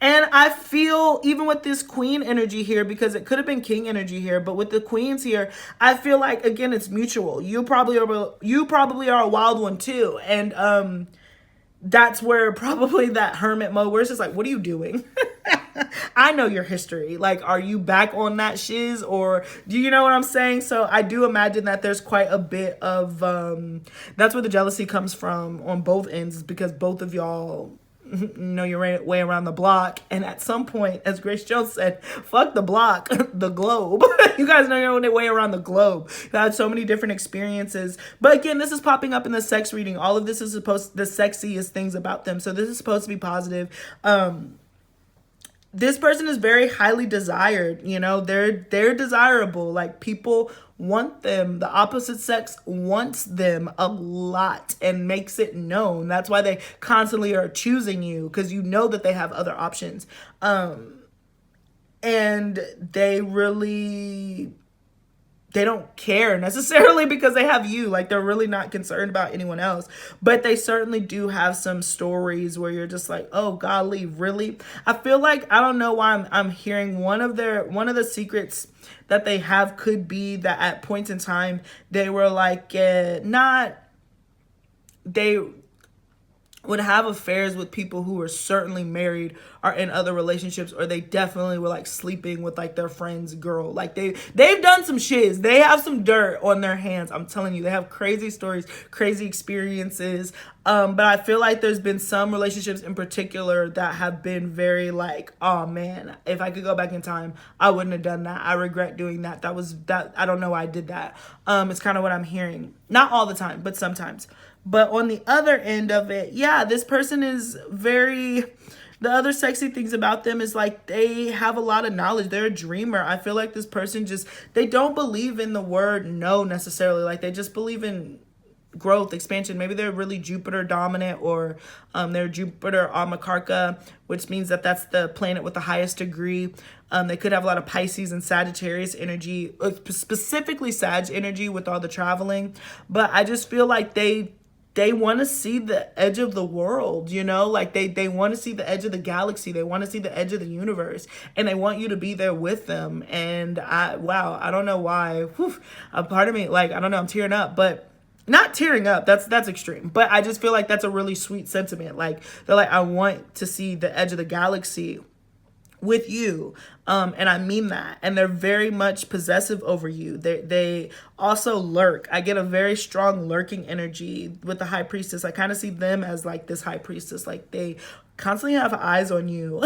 And I feel, even with this queen energy here, because it could have been king energy here, but with the queens here, I feel like, again, it's mutual. You probably are a wild one too. And that's where probably that hermit mode, where it's just like, what are you doing? I know your history. Like, are you back on that shiz, or do you know what I'm saying? So I do imagine that there's quite a bit of, that's where the jealousy comes from on both ends, because both of y'all know your way around the block. And at some point, as Grace Jones said, fuck the block, the globe. You guys know your way around the globe. You had so many different experiences. But again, this is popping up in the sex reading. All of this is supposed, the sexiest things about them. So this is supposed to be positive. This person is very highly desired. You know, they're desirable. Like, people want them. The opposite sex wants them a lot and makes it known. That's why they constantly are choosing you, because you know that they have other options. And they really, they don't care necessarily because they have you. Like, they're really not concerned about anyone else. But they certainly do have some stories where you're just like, oh golly, really? I feel like, I don't know why I'm hearing one of the secrets that they have could be that at points in time they were like, would have affairs with people who are certainly married, are in other relationships, or they definitely were like sleeping with like their friend's girl. Like they've done some shiz. They have some dirt on their hands. I'm telling you, they have crazy stories, crazy experiences. But I feel like there's been some relationships in particular that have been very like, oh man, if I could go back in time, I wouldn't have done that. I regret doing that. I don't know why I did that. It's kind of what I'm hearing. Not all the time, but sometimes. But on the other end of it, yeah, this person is the other sexy things about them is like they have a lot of knowledge. They're a dreamer. I feel like this person they don't believe in the word no necessarily. Like they just believe in growth, expansion. Maybe they're really Jupiter dominant, or they're Jupiter on Makarka, which means that that's the planet with the highest degree. They could have a lot of Pisces and Sagittarius energy, specifically Sag energy with all the traveling. But I just feel like they want to see the edge of the world, you know, like they want to see the edge of the galaxy. They want to see the edge of the universe, and they want you to be there with them. And I don't know why. Whew, a part of me, like, I don't know, I'm tearing up, but not tearing up. That's extreme. But I just feel like that's a really sweet sentiment. Like they're like, I want to see the edge of the galaxy with you, and I mean that. And they're very much possessive over you. They also lurk. I get a very strong lurking energy with the high priestess. I kind of see them as like this high priestess, like they constantly have eyes on you.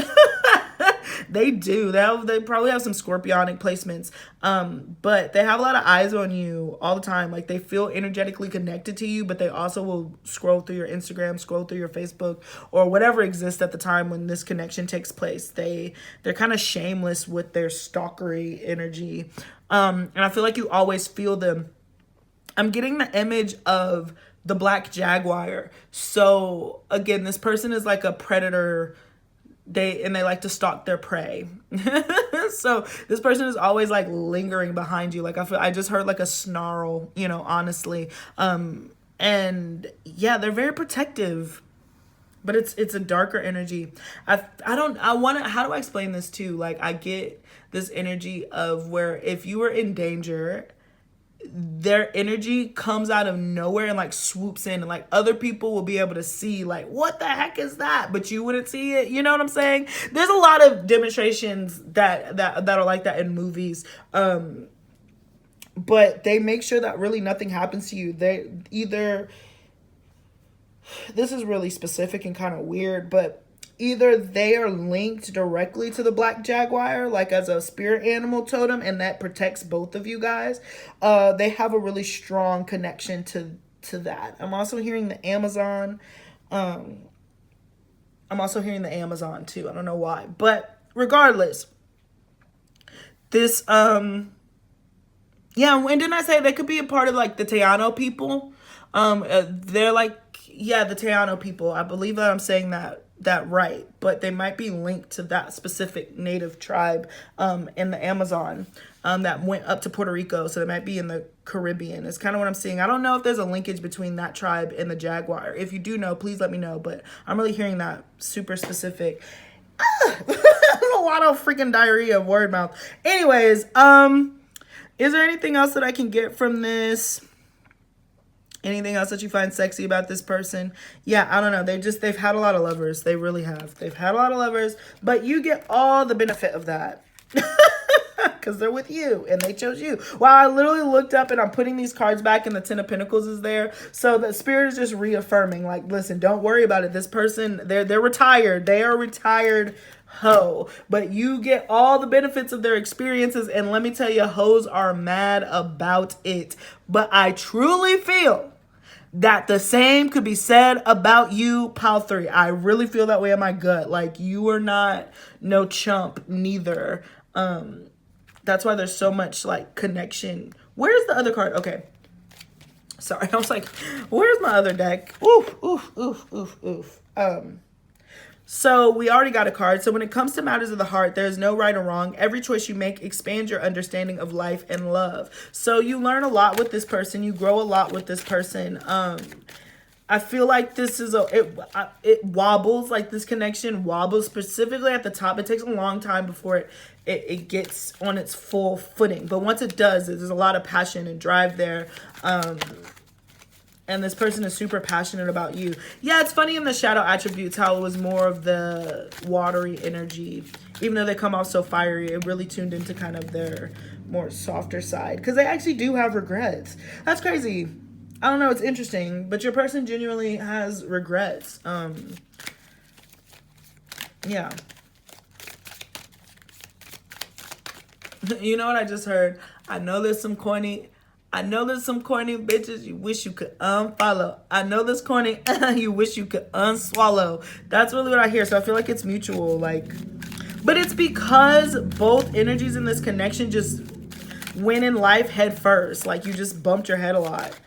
They do. They probably have some scorpionic placements, but they have a lot of eyes on you all the time. Like they feel energetically connected to you, but they also will scroll through your Instagram, scroll through your Facebook, or whatever exists at the time when this connection takes place. They're kind of shameless with their stalkery energy, and I feel like you always feel them. I'm getting the image of the black jaguar. So again, this person is like a predator. They like to stalk their prey. So this person is always like lingering behind you. Like I just heard like a snarl, you know, honestly. And yeah, they're very protective, but it's a darker energy. How do I explain this too? Like I get this energy of where if you were in danger, their energy comes out of nowhere and like swoops in, and like other people will be able to see like, what the heck is that? But you wouldn't see it. You know what I'm saying? There's a lot of demonstrations that are like that in movies. But they make sure that really nothing happens to you. They either, this is really specific and kind of weird, but either they are linked directly to the black jaguar, like as a spirit animal totem, and that protects both of you guys. They have a really strong connection to that. I'm also hearing the Amazon. I'm also hearing the Amazon too. I don't know why, but regardless, this yeah. And didn't I say they could be a part of like the Teano people? They're like, yeah, the Teano people. I believe that I'm saying that right, but they might be linked to that specific native tribe in the Amazon that went up to Puerto Rico. So they might be in the Caribbean. It's kind of what I'm seeing. I don't know if there's a linkage between that tribe and the jaguar. If you do know, please let me know. But I'm really hearing that super specific. There's a lot of freaking diarrhea of word mouth. Anyways, is there anything else that I can get from this? Anything else that you find sexy about this person? Yeah, I don't know. They've had a lot of lovers. They really have. They've had a lot of lovers, but you get all the benefit of that because they're with you and they chose you. Wow, I literally looked up and I'm putting these cards back and the Ten of Pentacles is there. So the spirit is just reaffirming, like, listen, don't worry about it. This person, they're retired. They are retired hoe, but you get all the benefits of their experiences, and let me tell you, hoes are mad about it. But I truly feel that the same could be said about you, Pile 3. I really feel that way in my gut. Like, you are not no chump neither. That's why there's so much like connection. Where's the other card? Okay, sorry, I was like, where's my other deck? Oof. So we already got a card. So when it comes to matters of the heart, there's no right or wrong. Every choice you make expands your understanding of life and love. So you learn a lot with this person. You grow a lot with this person. I feel like this is it wobbles, like this connection wobbles specifically at the top. It takes a long time before it gets on its full footing. But once it does, there's a lot of passion and drive there. And this person is super passionate about you. Yeah, it's funny in the shadow attributes how it was more of the watery energy. Even though they come off so fiery, it really tuned into kind of their more softer side. Because they actually do have regrets. That's crazy. I don't know, it's interesting. But your person genuinely has regrets. Yeah. You know what I just heard? I know there's some corny bitches you wish you could unfollow. I know this corny you wish you could unswallow. That's really what I hear. So I feel like it's mutual. But it's because both energies in this connection just went in life head first. Like you just bumped your head a lot.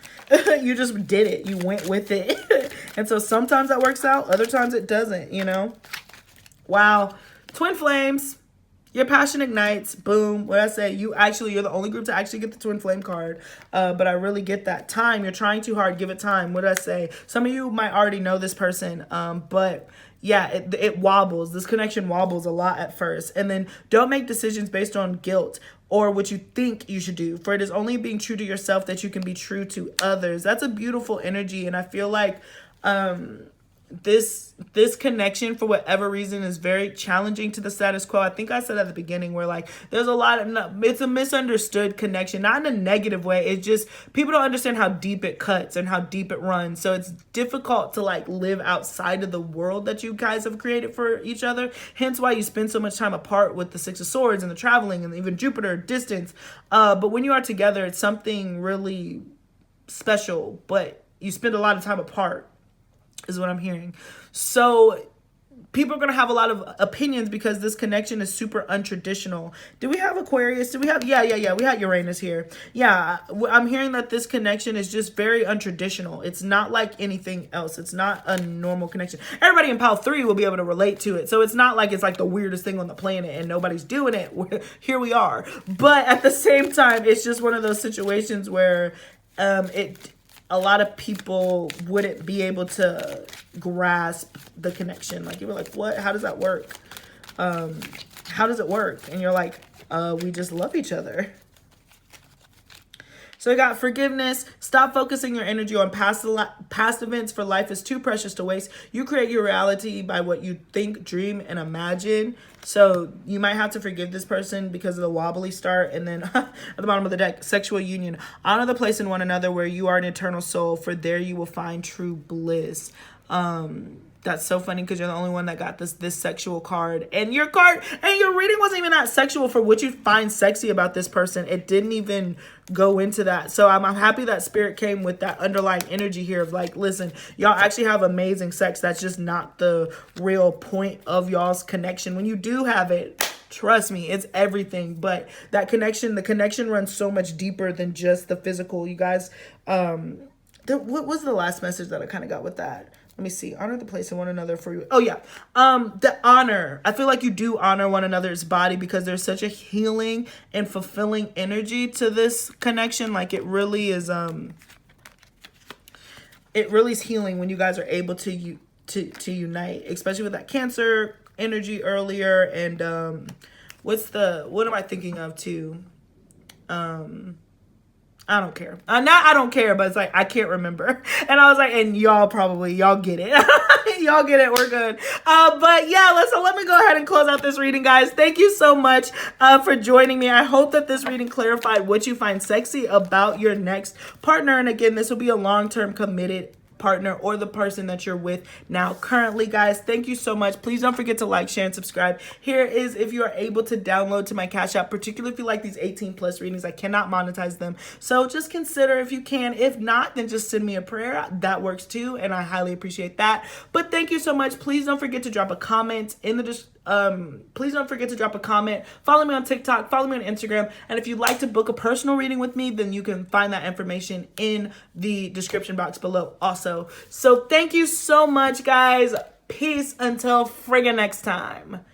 You just did it. You went with it. And so sometimes that works out. Other times it doesn't, you know? Wow. Twin flames. Your passion ignites. Boom. What I say, you're the only group to actually get the twin flame card. But I really get that. Time. You're trying too hard. Give it time. What did I say? Some of you might already know this person. But yeah, it wobbles. This connection wobbles a lot at first. And then don't make decisions based on guilt or what you think you should do. For it is only being true to yourself that you can be true to others. That's a beautiful energy. And I feel like this connection, for whatever reason, is very challenging to the status quo. I think I said at the beginning where there's a lot of, it's a misunderstood connection, not in a negative way. It's just people don't understand how deep it cuts and how deep it runs. So it's difficult to live outside of the world that you guys have created for each other. Hence why you spend so much time apart with the Six of Swords and the traveling and even Jupiter distance. But when you are together, it's something really special, but you spend a lot of time apart, is what I'm hearing. So people are going to have a lot of opinions because this connection is super untraditional. Do we have Aquarius? Do we have, yeah. We had Uranus here. Yeah, I'm hearing that this connection is just very untraditional. It's not like anything else. It's not a normal connection. Everybody in Pile 3 will be able to relate to it. So it's not like it's like the weirdest thing on the planet and nobody's doing it. Here we are. But at the same time, it's just one of those situations where a lot of people wouldn't be able to grasp the connection. You were like, what? How does that work? How does it work? And you're like, we just love each other. So we got forgiveness. Stop focusing your energy on past events, for life is too precious to waste. You create your reality by what you think, dream, and imagine. So you might have to forgive this person because of the wobbly start. And then at the bottom of the deck, sexual union. Honor the place in one another where you are an eternal soul, for there you will find true bliss. That's so funny because you're the only one that got this sexual card. And your reading wasn't even that sexual for what you find sexy about this person. It didn't even go into that. So I'm happy that Spirit came with that underlying energy here of listen, y'all actually have amazing sex. That's just not the real point of y'all's connection. When you do have it, trust me, it's everything. But the connection runs so much deeper than just the physical. You guys, what was the last message that I kind of got with that? Let me see. Honor the place in one another for you. Oh, yeah. The honor. I feel like you do honor one another's body because there's such a healing and fulfilling energy to this connection. It really is healing when you guys are able to unite, especially with that Cancer energy earlier. And what am I thinking of too? I don't care. Not I don't care, but it's I can't remember. And I was like, and y'all get it. Y'all get it. We're good. But yeah, let me go ahead and close out this reading, guys. Thank you so much for joining me. I hope that this reading clarified what you find sexy about your next partner. And again, this will be a long-term committed partner or the person that you're with now currently. Guys, thank you so much. Please don't forget to like, share, and subscribe. Here is if you are able to download to my Cash App, particularly if you like these 18+ readings. I cannot monetize them, so just consider if you can. If not, then just send me a prayer. That works too, and I highly appreciate that. But thank you so much. Please don't forget to drop a comment in the please don't forget to drop a comment. Follow me on TikTok, follow me on Instagram, and if you'd like to book a personal reading with me, then you can find that information in the description box below also. So thank you so much, guys. Peace until friggin' next time.